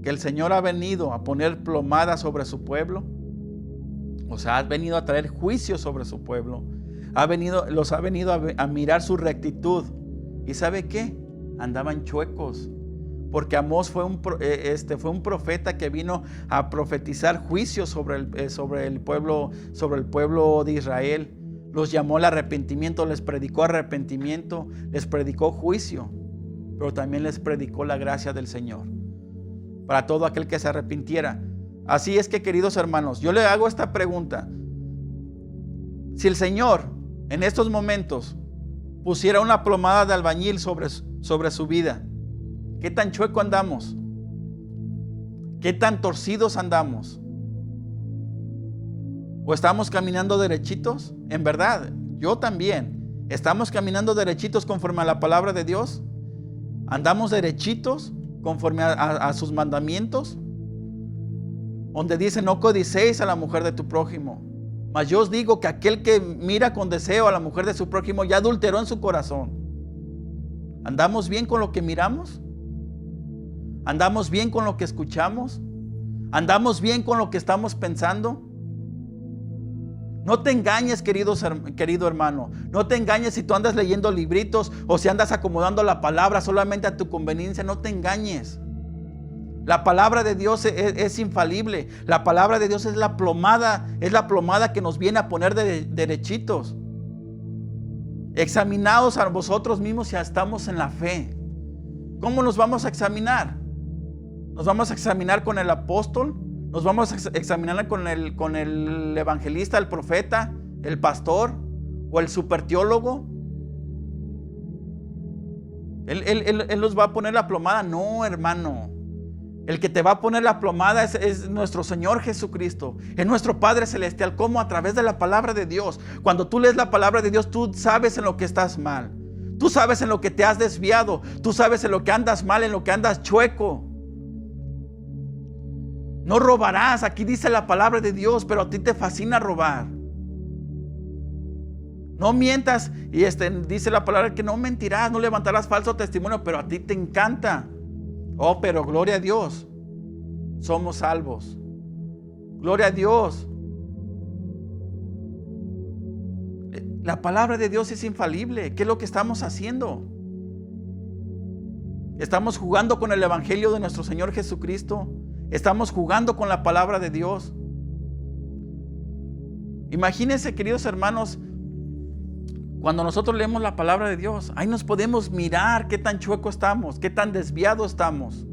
que el Señor ha venido a poner plomada sobre su pueblo, o sea, ha venido a traer juicio sobre su pueblo, los ha venido a mirar su rectitud, y ¿sabe qué? Andaban chuecos. Porque Amós fue un profeta que vino a profetizar juicio sobre el pueblo de Israel. Los llamó al arrepentimiento, les predicó arrepentimiento, les predicó juicio, pero también les predicó la gracia del Señor para todo aquel que se arrepintiera. Así es que, queridos hermanos, yo le hago esta pregunta. Si el Señor en estos momentos pusiera una plomada de albañil sobre sobre su vida. ¿Qué tan chueco andamos? ¿Qué tan torcidos andamos? ¿O estamos caminando derechitos? En verdad, yo también. ¿Estamos caminando derechitos conforme a la palabra de Dios? ¿Andamos derechitos conforme a sus mandamientos? Donde dice, no codicéis a la mujer de tu prójimo. Mas yo os digo que aquel que mira con deseo a la mujer de su prójimo ya adulteró en su corazón. ¿Andamos bien con lo que miramos? ¿Andamos bien con lo que escuchamos? ¿Andamos bien con lo que estamos pensando? No te engañes, querido hermano. No te engañes si tú andas leyendo libritos o si andas acomodando la palabra solamente a tu conveniencia. No te engañes. La palabra de Dios es infalible. La palabra de Dios es la plomada que nos viene a poner derechitos. Examinaos a vosotros mismos si estamos en la fe. ¿Cómo nos vamos a examinar? ¿Nos vamos a examinar con el apóstol? ¿Nos vamos a examinar con el evangelista, el profeta, el pastor o el superteólogo? Él nos va a poner la plomada. No, hermano. El que te va a poner la plomada es nuestro Señor Jesucristo, es nuestro Padre Celestial. ¿Cómo? A través de la palabra de Dios. Cuando tú lees la palabra de Dios, tú sabes en lo que estás mal. Tú sabes en lo que te has desviado. Tú sabes en lo que andas mal, en lo que andas chueco. No robarás. Aquí dice la palabra de Dios, pero a ti te fascina robar. No mientas. Y dice la palabra que no mentirás, no levantarás falso testimonio, pero a ti te encanta. Oh, pero gloria a Dios, somos salvos. Gloria a Dios. La palabra de Dios es infalible. ¿Qué es lo que estamos haciendo? Estamos jugando con el evangelio de nuestro Señor Jesucristo. Estamos jugando con la palabra de Dios. Imagínense, queridos hermanos, cuando nosotros leemos la palabra de Dios, ahí nos podemos mirar qué tan chueco estamos, qué tan desviado estamos.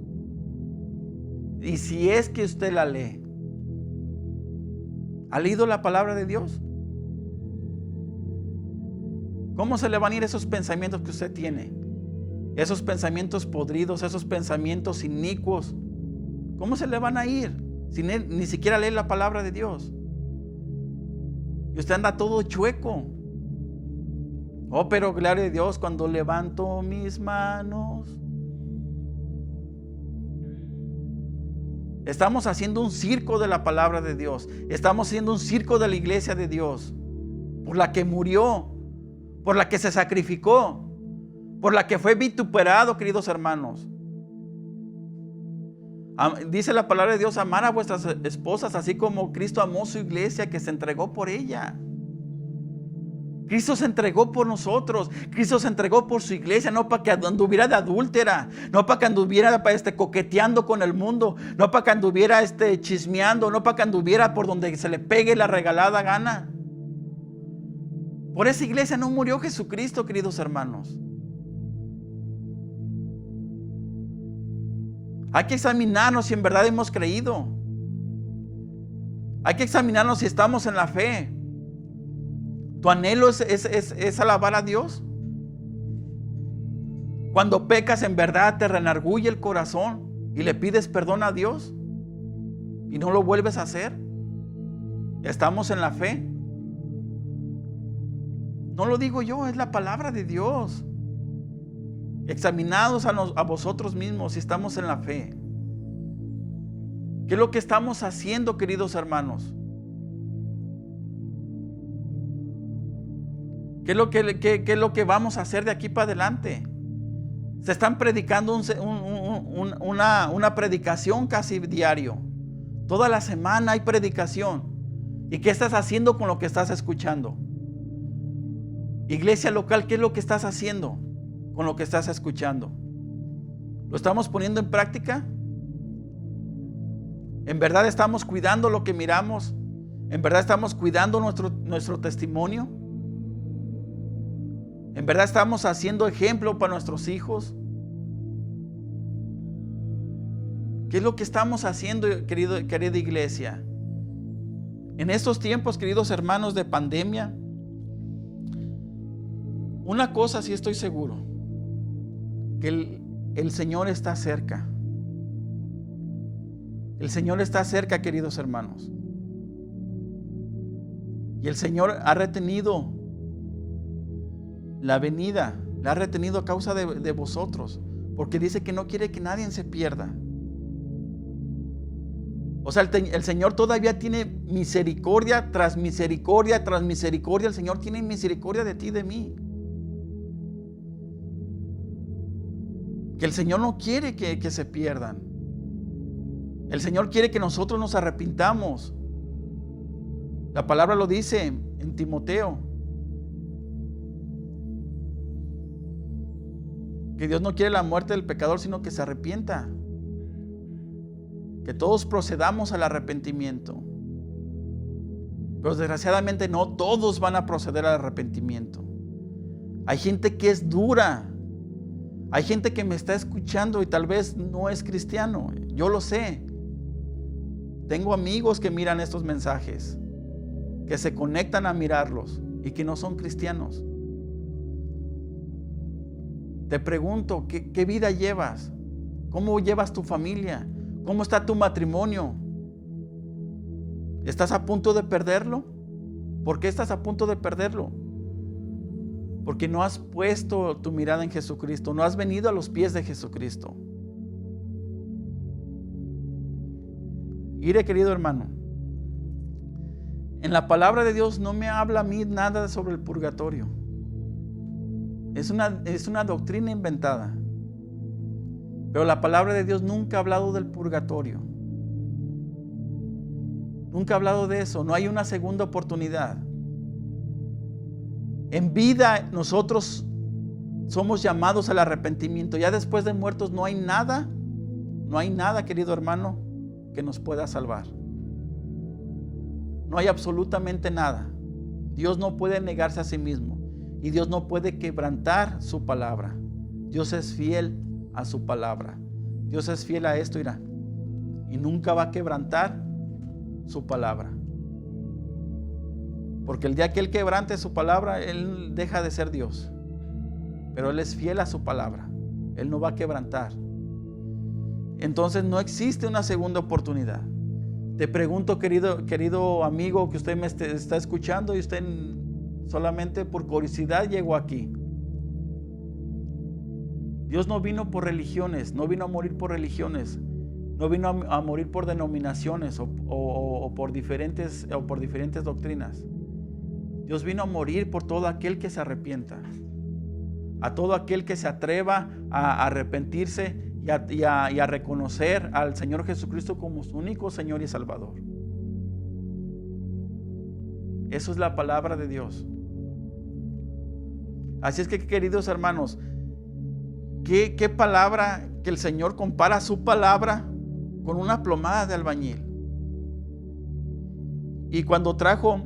Y si es que usted la lee, ¿ha leído la palabra de Dios? ¿Cómo se le van a ir esos pensamientos que usted tiene? Esos pensamientos podridos, esos pensamientos inicuos. ¿Cómo se le van a ir si ni siquiera lee la palabra de Dios? Y usted anda todo chueco. Oh, pero gloria a Dios, cuando levanto mis manos. Estamos haciendo un circo de la palabra de Dios. Estamos haciendo un circo de la iglesia de Dios. Por la que murió, por la que se sacrificó, por la que fue vituperado, queridos hermanos. Dice la palabra de Dios, amar a vuestras esposas, así como Cristo amó su iglesia, que se entregó por ella. Cristo se entregó por nosotros. Cristo se entregó por su iglesia, no para que anduviera de adúltera, no para que anduviera coqueteando con el mundo, no para que anduviera chismeando, no para que anduviera por donde se le pegue la regalada gana. Por esa iglesia no murió Jesucristo, queridos hermanos. Hay que examinarnos si en verdad hemos creído. Hay que examinarnos si estamos en la fe. ¿Tu anhelo es alabar a Dios? Cuando pecas, en verdad te renarguye el corazón y le pides perdón a Dios y no lo vuelves a hacer. ¿Estamos en la fe? No lo digo yo, es la palabra de Dios. Examinados a vosotros mismos si estamos en la fe. ¿Qué es lo que estamos haciendo, queridos hermanos? ¿Qué es lo que vamos a hacer de aquí para adelante? Se están predicando una predicación casi diario. Toda la semana hay predicación. ¿Y qué estás haciendo con lo que estás escuchando? Iglesia local, ¿qué es lo que estás haciendo con lo que estás escuchando? ¿Lo estamos poniendo en práctica? ¿En verdad estamos cuidando lo que miramos? ¿En verdad estamos cuidando nuestro testimonio? ¿En verdad estamos haciendo ejemplo para nuestros hijos? ¿Qué es lo que estamos haciendo, querida iglesia? En estos tiempos, queridos hermanos, de pandemia, una cosa sí estoy seguro. que el Señor está cerca. El Señor está cerca, queridos hermanos. Y el Señor ha retenido la venida, la ha retenido a causa de vosotros, porque dice que no quiere que nadie se pierda. O sea, el Señor todavía tiene misericordia tras misericordia tras misericordia. El Señor tiene misericordia de ti y de mí. Que el Señor no quiere que se pierdan. El Señor quiere que nosotros nos arrepintamos. La palabra lo dice en Timoteo. Que Dios no quiere la muerte del pecador, sino que se arrepienta. Que todos procedamos al arrepentimiento. Pero desgraciadamente no todos van a proceder al arrepentimiento. Hay gente que es dura. Hay gente que me está escuchando y tal vez no es cristiano. Yo lo sé. Tengo amigos que miran estos mensajes, que se conectan a mirarlos y que no son cristianos. Te pregunto, ¿qué vida llevas? ¿Cómo llevas tu familia? ¿Cómo está tu matrimonio? ¿Estás a punto de perderlo? ¿Por qué estás a punto de perderlo? Porque no has puesto tu mirada en Jesucristo, no has venido a los pies de Jesucristo. Mire, querido hermano, en la palabra de Dios no me habla a mí nada sobre el purgatorio. Es una doctrina inventada. Pero la palabra de Dios nunca ha hablado del purgatorio. Nunca ha hablado de eso. No hay una segunda oportunidad. En vida nosotros somos llamados al arrepentimiento. Ya después de muertos no hay nada, querido hermano, que nos pueda salvar. No hay absolutamente nada. Dios no puede negarse a sí mismo y Dios no puede quebrantar su palabra. Dios es fiel a su palabra. Dios es fiel a esto, irá, y nunca va a quebrantar su palabra. Porque el día que Él quebrante su palabra, Él deja de ser Dios. Pero Él es fiel a su palabra. Él no va a quebrantar. Entonces no existe una segunda oportunidad. Te pregunto, querido amigo, que usted me está escuchando y usted solamente por curiosidad llegó aquí. Dios no vino por religiones, no vino a morir por religiones, no vino a morir por denominaciones o por diferentes doctrinas. Dios vino a morir por todo aquel que se arrepienta, a todo aquel que se atreva a arrepentirse y a reconocer al Señor Jesucristo como su único Señor y Salvador. Eso es la palabra de Dios. Así es que, queridos hermanos, ¿qué palabra que el Señor compara su palabra con una plomada de albañil? Y cuando trajo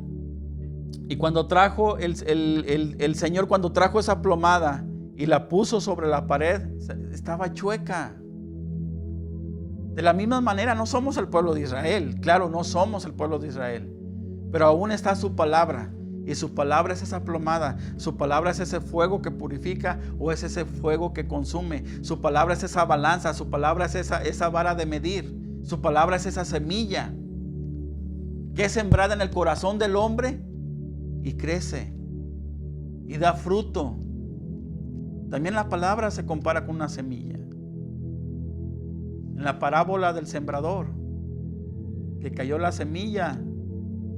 el Señor, cuando trajo esa plomada y la puso sobre la pared, estaba chueca. De la misma manera, no somos el pueblo de Israel. Claro, no somos el pueblo de Israel. Pero aún está su palabra. Y su palabra es esa plomada. Su palabra es ese fuego que purifica o es ese fuego que consume. Su palabra es esa balanza. Su palabra es esa vara de medir. Su palabra es esa semilla que es sembrada en el corazón del hombre y crece y da fruto. También la palabra se compara con una semilla. En la parábola del sembrador, que cayó la semilla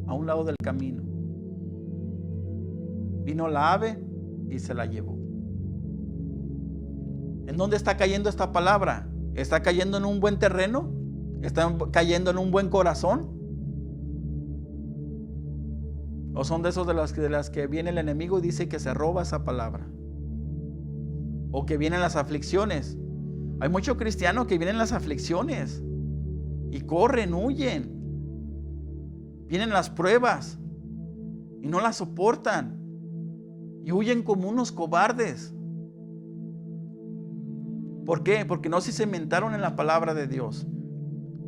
a un lado del camino. Vino la ave y se la llevó. ¿En dónde está cayendo esta palabra? ¿Está cayendo en un buen terreno? ¿Está cayendo en un buen corazón? ¿O son de esos de las que viene el enemigo y dice que se roba esa palabra? ¿O que vienen las aflicciones? Hay muchos cristianos que vienen las aflicciones y corren, huyen. Vienen las pruebas y no las soportan y huyen como unos cobardes. ¿Por qué? Porque no se cimentaron en la palabra de Dios.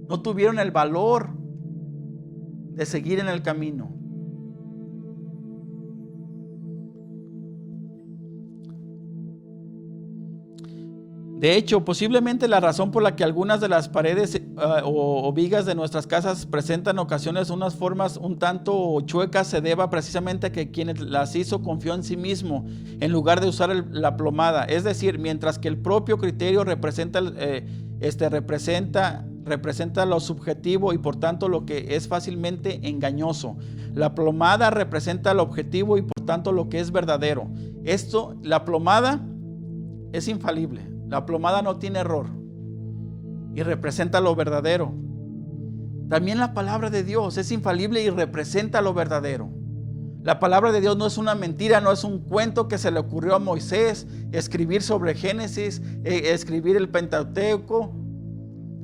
No tuvieron el valor de seguir en el camino. De hecho, posiblemente la razón por la que algunas de las paredes o vigas de nuestras casas presentan en ocasiones unas formas un tanto chuecas se deba precisamente a que quien las hizo confió en sí mismo en lugar de usar la plomada. Es decir, mientras que el propio criterio representa lo subjetivo y por tanto lo que es fácilmente engañoso. La plomada representa lo objetivo y por tanto lo que es verdadero. La plomada es infalible. La plomada no tiene error y representa lo verdadero. También la palabra de Dios es infalible y representa lo verdadero. La palabra de Dios no es una mentira, no es un cuento que se le ocurrió a Moisés escribir sobre Génesis, escribir el Pentateuco,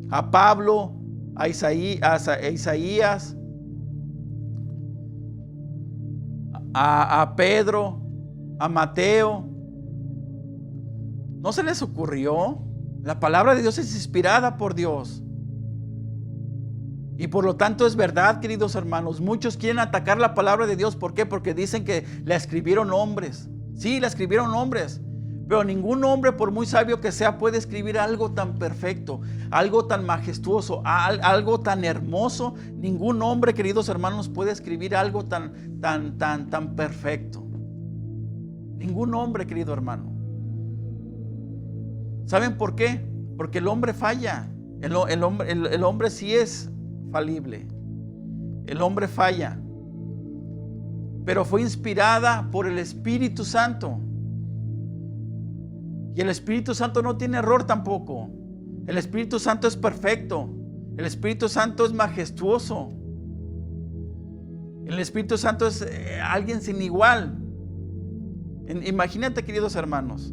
a Pablo, a Isaías, a Pedro, a Mateo. ¿No se les ocurrió? La palabra de Dios es inspirada por Dios. Y por lo tanto es verdad, queridos hermanos. Muchos quieren atacar la palabra de Dios. ¿Por qué? Porque dicen que la escribieron hombres. Sí, la escribieron hombres. Pero ningún hombre, por muy sabio que sea, puede escribir algo tan perfecto, algo tan majestuoso, algo tan hermoso. Ningún hombre, queridos hermanos, puede escribir algo tan perfecto. Ningún hombre, querido hermano. ¿Saben por qué? Porque el hombre falla. El hombre sí es falible. El hombre falla. Pero fue inspirada por el Espíritu Santo. Y el Espíritu Santo no tiene error tampoco. El Espíritu Santo es perfecto. El Espíritu Santo es majestuoso. El Espíritu Santo es alguien sin igual. Imagínate, queridos hermanos,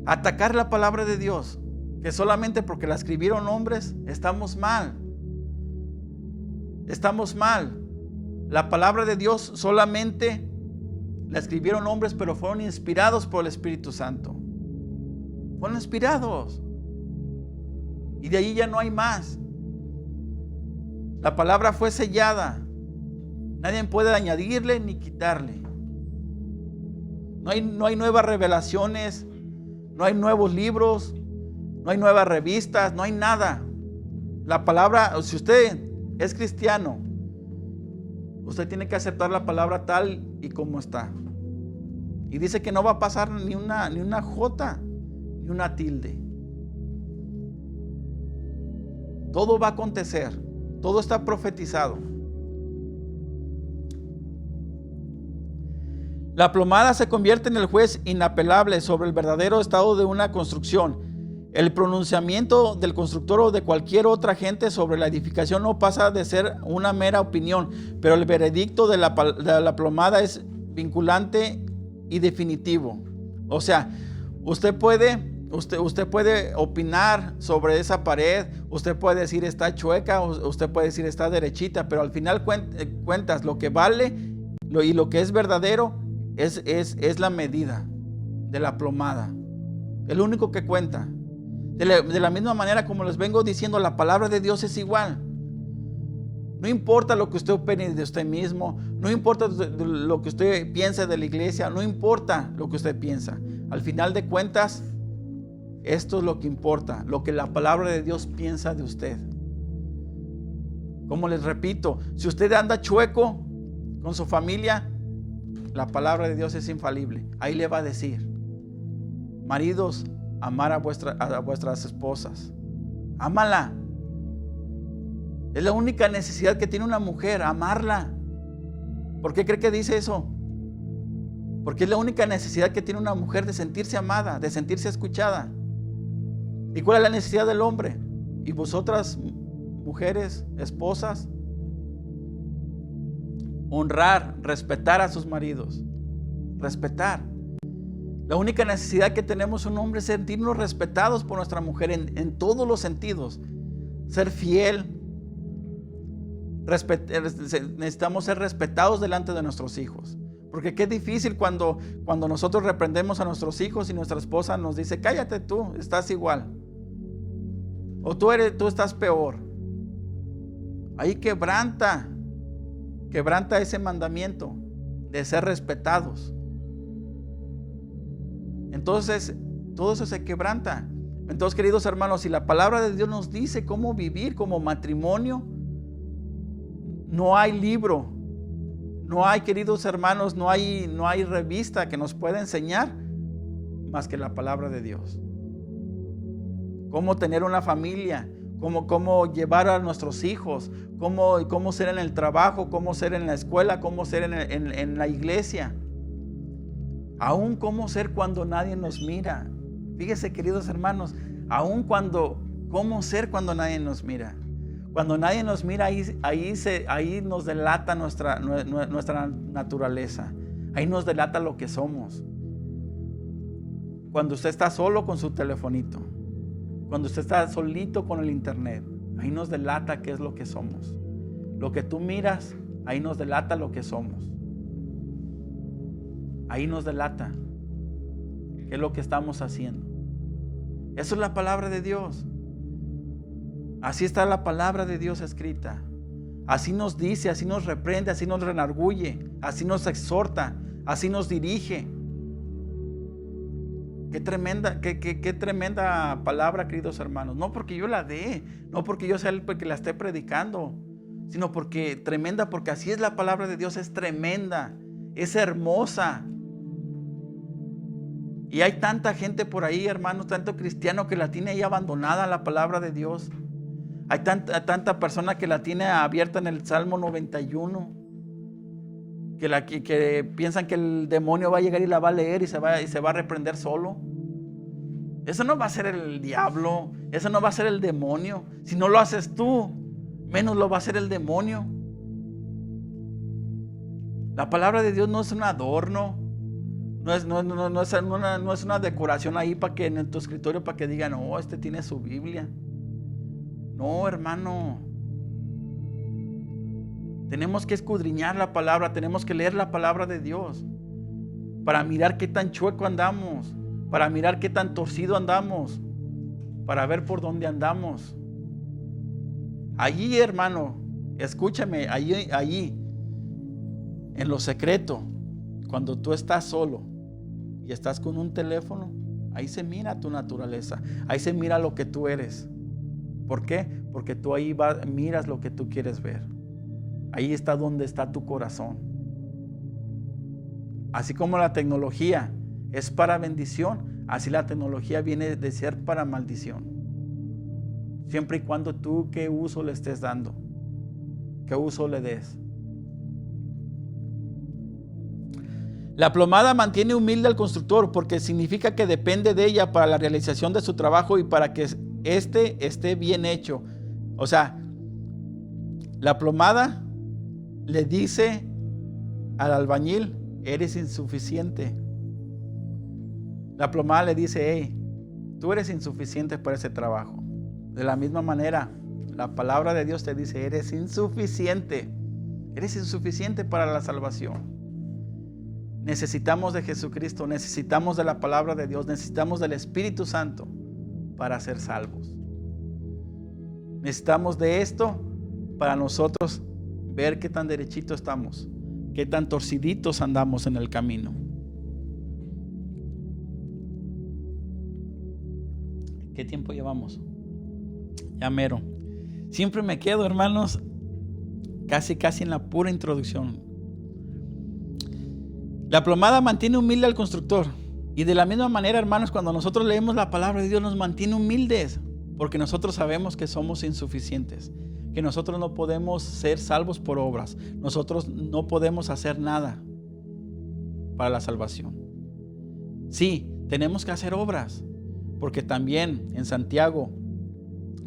atacar la palabra de Dios, que solamente porque la escribieron hombres, estamos mal. Estamos mal. La palabra de Dios solamente la escribieron hombres, pero fueron inspirados por el Espíritu Santo. Fueron inspirados. Y de ahí ya no hay más. La palabra fue sellada. Nadie puede añadirle ni quitarle. No hay nuevas revelaciones. No hay nuevos libros, no hay nuevas revistas, no hay nada. La palabra, si usted es cristiano, usted tiene que aceptar la palabra tal y como está. Y dice que no va a pasar ni una jota, ni una tilde. Todo va a acontecer, todo está profetizado. La plomada se convierte en el juez inapelable sobre el verdadero estado de una construcción. El pronunciamiento del constructor o de cualquier otra gente sobre la edificación no pasa de ser una mera opinión, pero el veredicto de la plomada es vinculante y definitivo. O sea, usted puede opinar sobre esa pared, usted puede decir está chueca, usted puede decir está derechita, pero al final cuentas lo que vale y lo que es verdadero es la medida de la plomada. El único que cuenta. De la misma manera como les vengo diciendo, la palabra de Dios es igual. No importa lo que usted opine de usted mismo, no importa lo que usted piense de la iglesia, no importa lo que usted piensa. Al final de cuentas, esto es lo que importa, lo que la palabra de Dios piensa de usted. Como les repito, si usted anda chueco con su familia, la palabra de Dios es infalible. Ahí le va a decir: maridos, amar a vuestras esposas. Ámala. Es la única necesidad que tiene una mujer, amarla. ¿Por qué cree que dice eso? Porque es la única necesidad que tiene una mujer, de sentirse amada, de sentirse escuchada. ¿Y cuál es la necesidad del hombre? Y vosotras, mujeres, esposas, honrar, respetar a sus maridos. Respetar. La única necesidad que tenemos un hombre es sentirnos respetados por nuestra mujer en todos los sentidos. Ser fiel. Necesitamos ser respetados delante de nuestros hijos. Porque qué difícil cuando nosotros reprendemos a nuestros hijos y nuestra esposa nos dice: cállate tú, estás igual. O tú estás peor. Ahí quebranta ese mandamiento de ser respetados. Entonces, todo eso se quebranta. Entonces, queridos hermanos, si la palabra de Dios nos dice cómo vivir como matrimonio, no hay libro, no hay, queridos hermanos, no hay revista que nos pueda enseñar más que la palabra de Dios. Cómo tener una familia, cómo llevar a nuestros hijos, cómo ser en el trabajo, cómo ser en la escuela, cómo ser en la iglesia. Aún cómo ser cuando nadie nos mira. Fíjese, queridos hermanos, aún cómo ser cuando nadie nos mira. Cuando nadie nos mira, ahí nos delata nuestra naturaleza. Ahí nos delata lo que somos. Cuando usted está solo con su telefonito, cuando usted está solito con el internet, ahí nos delata qué es lo que somos. Lo que tú miras, ahí nos delata lo que somos. Ahí nos delata qué es lo que estamos haciendo. Eso es la palabra de Dios. Así está la palabra de Dios escrita. Así nos dice, así nos reprende, así nos renarguye, así nos exhorta, así nos dirige. Qué tremenda palabra, queridos hermanos. No porque yo la dé, no porque yo sea el que la esté predicando, sino porque así es la palabra de Dios, es tremenda, es hermosa. Y hay tanta gente por ahí, hermanos, tanto cristiano que la tiene ahí abandonada la palabra de Dios. Hay tanta persona que la tiene abierta en el Salmo 91, que piensan que el demonio va a llegar y la va a leer y se va a reprender solo. Eso no va a ser el diablo, eso no va a ser el demonio. Si no lo haces tú, menos lo va a hacer el demonio. La palabra de Dios no es un adorno. No es una decoración ahí para que en tu escritorio para que digan, oh, este tiene su Biblia. No, hermano. Tenemos que escudriñar la palabra, tenemos que leer la palabra de Dios para mirar qué tan chueco andamos, para mirar qué tan torcido andamos, para ver por dónde andamos. Allí, hermano, escúchame, allí, en lo secreto, cuando tú estás solo y estás con un teléfono, ahí se mira tu naturaleza, ahí se mira lo que tú eres. ¿Por qué? Porque tú ahí miras lo que tú quieres ver. Ahí está donde está tu corazón. Así como la tecnología es para bendición, así la tecnología viene de ser para maldición. Siempre y cuando tú qué uso le estés dando, qué uso le des. La plomada mantiene humilde al constructor porque significa que depende de ella para la realización de su trabajo y para que éste esté bien hecho. O sea, la plomada le dice al albañil, eres insuficiente. La plomada le dice, hey, tú eres insuficiente para ese trabajo. De la misma manera, la palabra de Dios te dice, eres insuficiente para la salvación. Necesitamos de Jesucristo, necesitamos de la palabra de Dios, necesitamos del Espíritu Santo para ser salvos. Necesitamos de esto para nosotros ver qué tan derechito estamos, qué tan torciditos andamos en el camino. ¿Qué tiempo llevamos? Ya mero. Siempre me quedo, hermanos, casi en la pura introducción. La plomada mantiene humilde al constructor. Y de la misma manera, hermanos, cuando nosotros leemos la palabra de Dios, nos mantiene humildes. Porque nosotros sabemos que somos insuficientes. Que nosotros no podemos ser salvos por obras. Nosotros no podemos hacer nada para la salvación. Sí, tenemos que hacer obras. Porque también en Santiago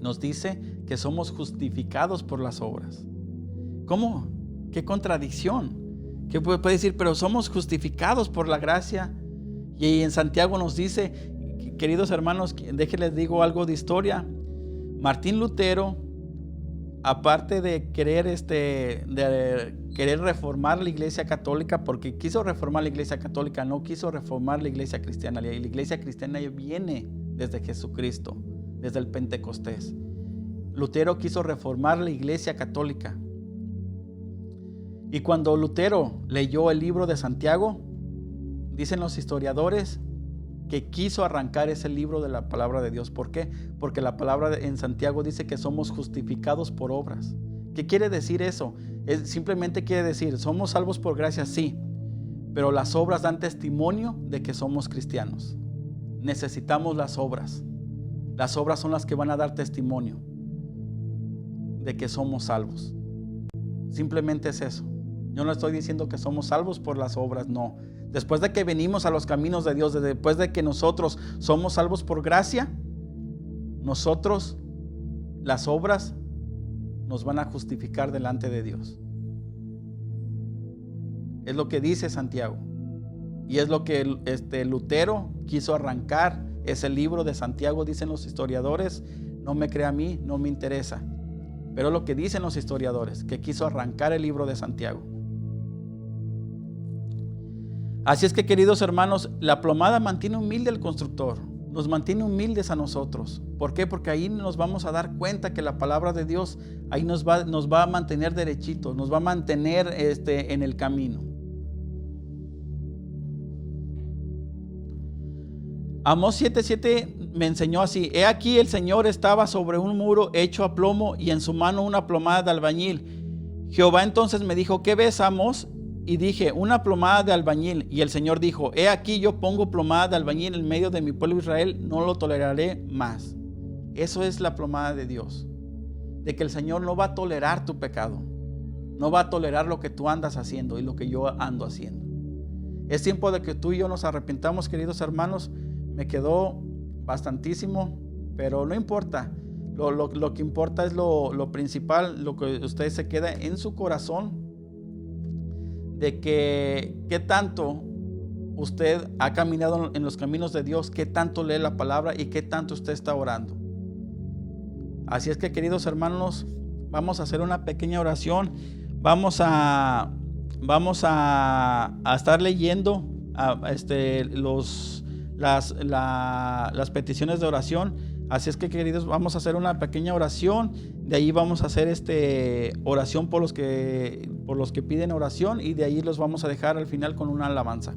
nos dice que somos justificados por las obras. ¿Cómo? ¿Qué contradicción? Que puede decir, pero somos justificados por la gracia. Y en Santiago nos dice, queridos hermanos, déjenles digo algo de historia. Martín Lutero, aparte de querer reformar la iglesia católica, porque quiso reformar la iglesia católica, no quiso reformar la iglesia cristiana. La iglesia cristiana viene desde Jesucristo, desde el Pentecostés. Lutero quiso reformar la iglesia católica. Y cuando Lutero leyó el libro de Santiago, dicen los historiadores que quiso arrancar ese libro de la palabra de Dios. ¿Por qué? Porque la palabra en Santiago dice que somos justificados por obras. ¿Qué quiere decir eso? Simplemente quiere decir, somos salvos por gracia, sí, pero las obras dan testimonio de que somos cristianos. Necesitamos las obras. Las obras son las que van a dar testimonio de que somos salvos. Simplemente es eso. Yo no estoy diciendo que somos salvos por las obras, no. Después de que venimos a los caminos de Dios, después de que nosotros somos salvos por gracia, nosotros, las obras, nos van a justificar delante de Dios. Es lo que dice Santiago. Y es lo que Lutero quiso arrancar. Ese libro de Santiago, dicen los historiadores, no me crea a mí, no me interesa. Pero lo que dicen los historiadores, que quiso arrancar el libro de Santiago. Así es que, queridos hermanos, la plomada mantiene humilde al constructor, nos mantiene humildes a nosotros. ¿Por qué? Porque ahí nos vamos a dar cuenta que la palabra de Dios ahí nos va a mantener derechitos, nos va a mantener en el camino. Amós 7:7 me enseñó así: he aquí el Señor estaba sobre un muro hecho a plomo y en su mano una plomada de albañil. Jehová entonces me dijo: ¿qué ves, Amós? Y dije: una plomada de albañil. Y el Señor dijo: he aquí yo pongo plomada de albañil en medio de mi pueblo Israel, no lo toleraré más. Eso es la plomada de Dios, de que el Señor no va a tolerar tu pecado, no va a tolerar lo que tú andas haciendo y lo que yo ando haciendo. Es tiempo de que tú y yo nos arrepentamos, queridos hermanos. Me quedó bastantísimo, pero no importa. Lo que importa es lo principal, lo que usted se queda en su corazón, de que qué tanto usted ha caminado en los caminos de Dios, qué tanto lee la palabra y qué tanto usted está orando. Así es que, queridos hermanos, vamos a hacer una pequeña oración. Vamos a estar leyendo las peticiones de oración. Así es que, queridos, vamos a hacer una pequeña oración. De ahí vamos a hacer oración por los que piden oración, y de ahí los vamos a dejar al final con una alabanza.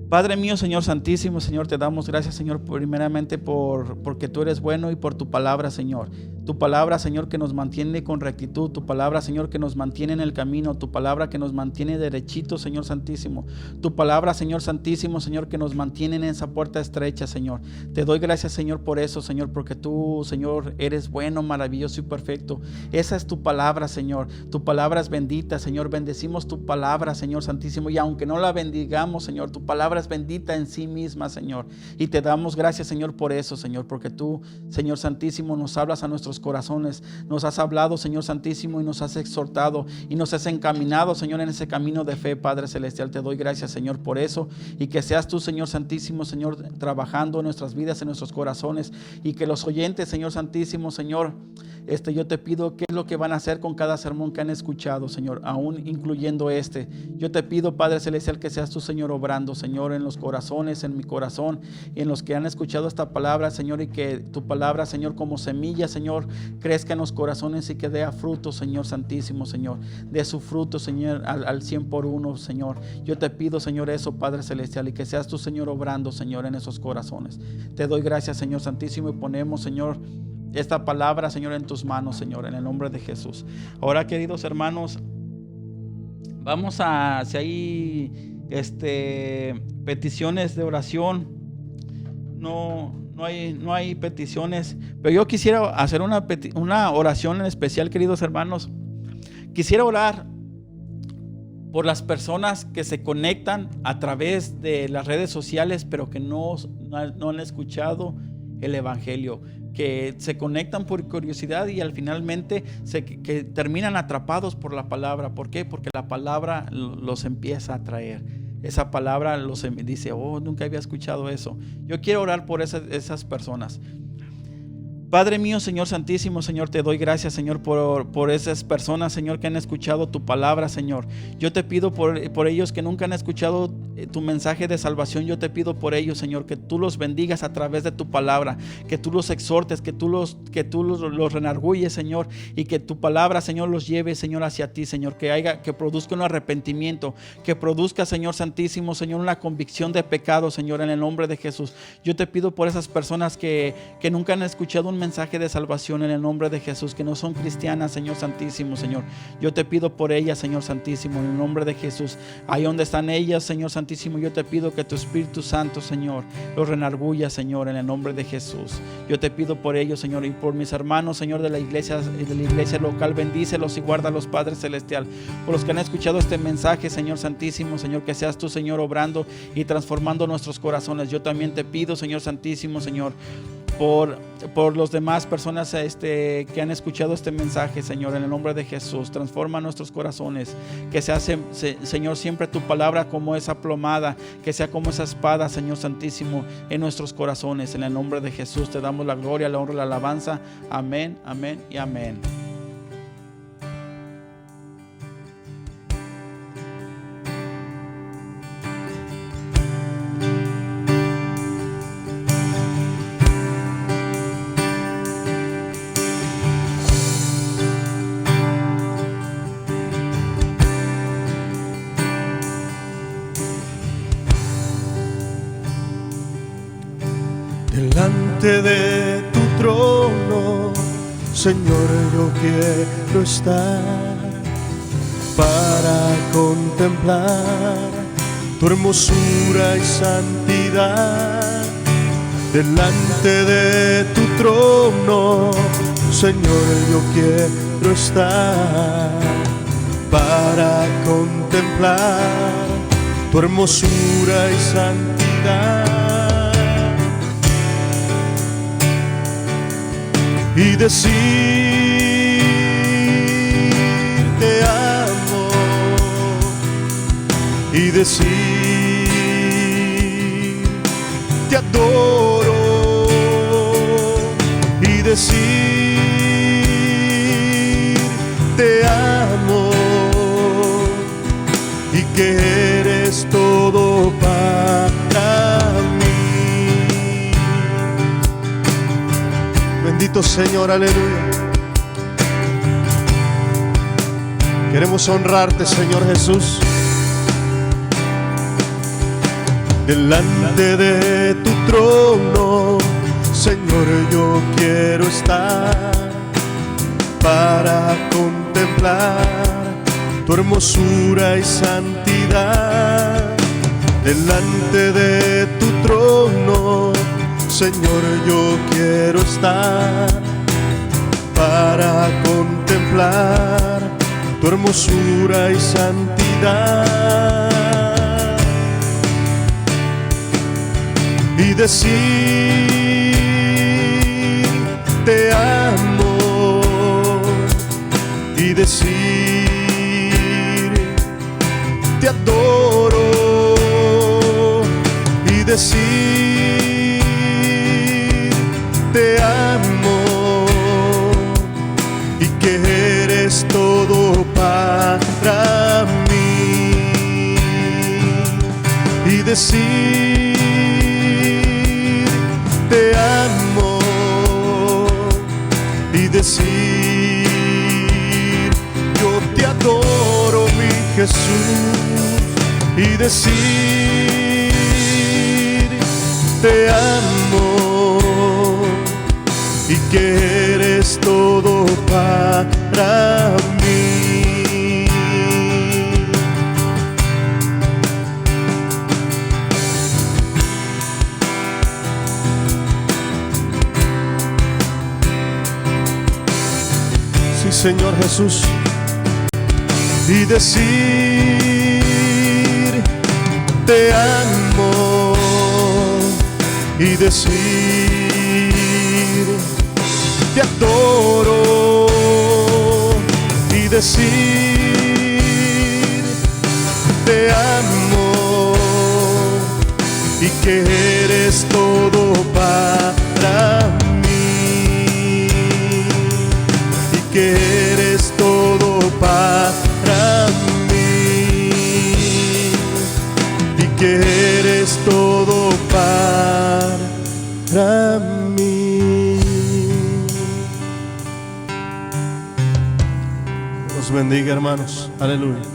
Padre mío, Señor Santísimo, Señor, te damos gracias, Señor, primeramente porque tú eres bueno, y por tu palabra, Señor. Tu palabra, Señor, que nos mantiene con rectitud. Tu palabra, Señor, que nos mantiene en el camino. Tu palabra que nos mantiene derechito, Señor Santísimo. Tu palabra, Señor Santísimo, Señor, que nos mantiene en esa puerta estrecha, Señor. Te doy gracias, Señor, por eso, Señor, porque tú, Señor, eres bueno, maravilloso y perfecto. Esa es tu palabra, Señor. Tu palabra es bendita, Señor. Bendecimos tu palabra, Señor Santísimo. Y aunque no la bendigamos, Señor, tu palabra es bendita en sí misma, Señor. Y te damos gracias, Señor, por eso, Señor, porque tú, Señor Santísimo, nos hablas a nuestros corazones, nos has hablado, Señor Santísimo, y nos has exhortado y nos has encaminado, Señor, en ese camino de fe, Padre Celestial. Te doy gracias, Señor, por eso, y que seas tú, Señor Santísimo, Señor, trabajando en nuestras vidas, en nuestros corazones, y que los oyentes, Señor Santísimo, Señor, yo te pido qué es lo que van a hacer con cada sermón que han escuchado, Señor, aún incluyendo yo te pido, Padre Celestial, que seas tú, Señor, obrando, Señor, en los corazones, en mi corazón, y en los que han escuchado esta palabra, Señor, y que tu palabra, Señor, como semilla, Señor, crezca en los corazones y que dé fruto, Señor Santísimo, Señor, dé su fruto, Señor, al 100 por 1, Señor. Yo te pido, Señor, eso, Padre Celestial, y que seas tú, Señor, obrando, Señor, en esos corazones. Te doy gracias, Señor Santísimo, y ponemos, Señor, esta palabra, Señor, en tus manos, Señor, en el nombre de Jesús. Ahora, queridos hermanos, vamos a, si hay peticiones de oración, no hay peticiones, pero yo quisiera hacer una oración en especial, queridos hermanos. Quisiera orar por las personas que se conectan a través de las redes sociales, pero que no han escuchado el evangelio, que se conectan por curiosidad y al finalmente que terminan atrapados por la palabra. ¿Por qué? Porque la palabra los empieza a atraer. Esa palabra los dice: oh, nunca había escuchado eso. Yo quiero orar por esas personas. Padre mío, Señor Santísimo, Señor, te doy gracias, Señor, por esas personas, Señor, que han escuchado tu palabra, Señor. Yo te pido por ellos que nunca han escuchado tu mensaje de salvación. Yo te pido por ellos, Señor, que tú los bendigas a través de tu palabra, que tú los exhortes, que tú los renargulles, Señor, y que tu palabra, Señor, los lleve, Señor, hacia ti, Señor, que produzca un arrepentimiento, que produzca, Señor Santísimo, Señor, una convicción de pecado, Señor, en el nombre de Jesús. Yo te pido por esas personas que nunca han escuchado un mensaje de salvación, en el nombre de Jesús, que no son cristianas, Señor Santísimo, Señor. Yo te pido por ellas, Señor Santísimo, en el nombre de Jesús. Ahí donde están ellas, Señor Santísimo, yo te pido que tu Espíritu Santo, Señor, los renargulla, Señor, en el nombre de Jesús. Yo te pido por ellos, Señor, y por mis hermanos, Señor, de la iglesia local. Bendícelos y guárdalos, Padre Celestial. Por los que han escuchado este mensaje, Señor Santísimo, Señor, que seas tú, Señor, obrando y transformando nuestros corazones. Yo también te pido, Señor Santísimo, Señor, por los demás personas que han escuchado este mensaje, Señor, en el nombre de Jesús. Transforma nuestros corazones, que sea, Señor, siempre tu palabra como esa plomada, que sea como esa espada, Señor Santísimo, en nuestros corazones. En el nombre de Jesús te damos la gloria, la honra y la alabanza. Amén, amén y amén. Delante de tu trono, Señor, yo quiero estar para contemplar tu hermosura y santidad. Delante de tu trono, Señor, yo quiero estar para contemplar tu hermosura y santidad. Y decir te amo, y decir te adoro, y decir te amo, y que eres todo para mí. Bendito Señor, aleluya. Queremos honrarte, Señor Jesús. Delante de tu trono, Señor, yo quiero estar para contemplar tu hermosura y santidad. Delante de tu trono, Señor, yo quiero estar para contemplar tu hermosura y santidad. Y decir te amo, y decir te adoro, y decir te amo, y que eres todo para mí. Y decir te amo, y decir yo te adoro, mi Jesús, y decir te amo, y que eres todo para mí. Sí, Señor Jesús. Y decir te amo, y decir te adoro, y decir te amo, y que eres todo para mí, y que eres todo para mí, y porque eres todo para mí. Dios bendiga, hermanos. Aleluya.